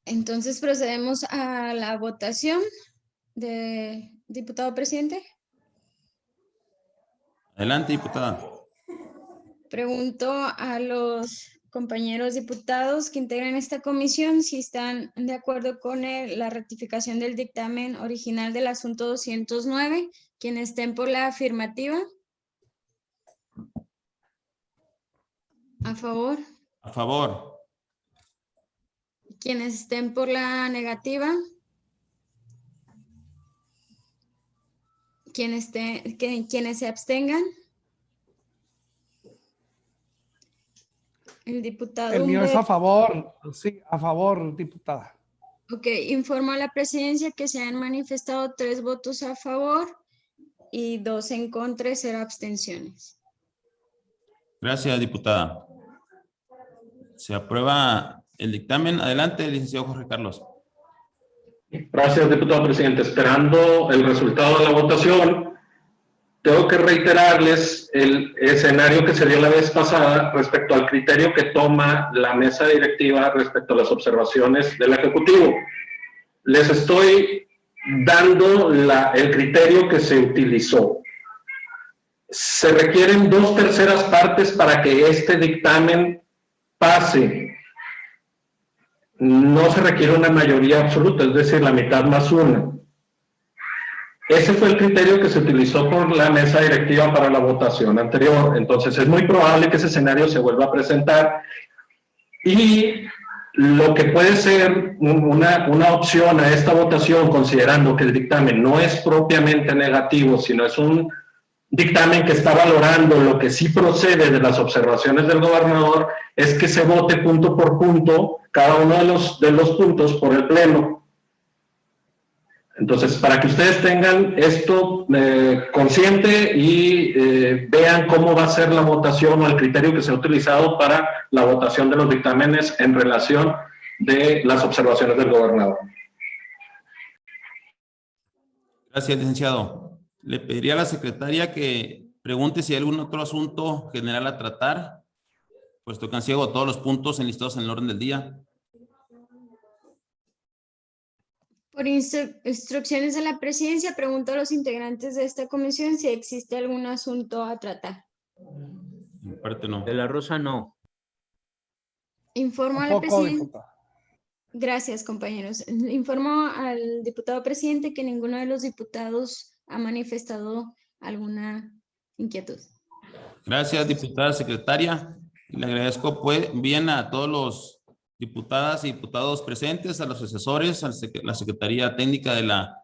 Entonces procedemos a la votación de diputado presidente. Adelante, diputada. Pregunto a los compañeros diputados que integran esta comisión si están de acuerdo con la ratificación del dictamen original del asunto 209. Quienes estén por la afirmativa. A favor. A favor. Quienes estén por la negativa. Quienes se abstengan. El diputado El mío es a Humberto. favor. Sí, a favor, diputada. Ok, informo a la presidencia que se han manifestado 3 votos a favor y 2 en contra y 0 abstenciones. Gracias, diputada. Se aprueba el dictamen. Adelante, licenciado Jorge Carlos. Gracias, diputado presidente. Esperando el resultado de la votación, tengo que reiterarles el escenario que se dio la vez pasada respecto al criterio que toma la mesa directiva respecto a las observaciones del Ejecutivo. Les estoy dando el criterio que se utilizó. Se requieren 2/3 partes para que este dictamen pase. No se requiere una mayoría absoluta, es decir, la mitad más una. Ese fue el criterio que se utilizó por la mesa directiva para la votación anterior. Entonces, es muy probable que ese escenario se vuelva a presentar. Y lo que puede ser una opción a esta votación, considerando que el dictamen no es propiamente negativo, sino es un dictamen que está valorando lo que sí procede de las observaciones del gobernador, es que se vote punto por punto cada uno de los puntos por el Pleno. Entonces, para que ustedes tengan esto consciente y vean cómo va a ser la votación o el criterio que se ha utilizado para la votación de los dictámenes en relación de las observaciones del gobernador. Gracias, licenciado. Le pediría a la secretaria que pregunte si hay algún otro asunto general a tratar, puesto que han sido todos los puntos enlistados en el orden del día. Por instrucciones de la presidencia, pregunto a los integrantes de esta comisión si existe algún asunto a tratar. En parte no. De la Rosa no. Informo a la Tampoco, presidencia. diputada. Gracias, compañeros. Informo al diputado presidente que ninguno de los diputados ha manifestado alguna inquietud. Gracias, diputada secretaria. Le agradezco pues bien a todos los diputadas y diputados presentes, a los asesores, a la Secretaría Técnica de la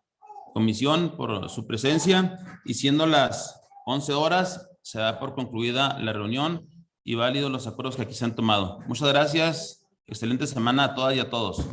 Comisión por su presencia. Y siendo las 11 horas, se da por concluida la reunión y válidos los acuerdos que aquí se han tomado. Muchas gracias. Excelente semana a todas y a todos.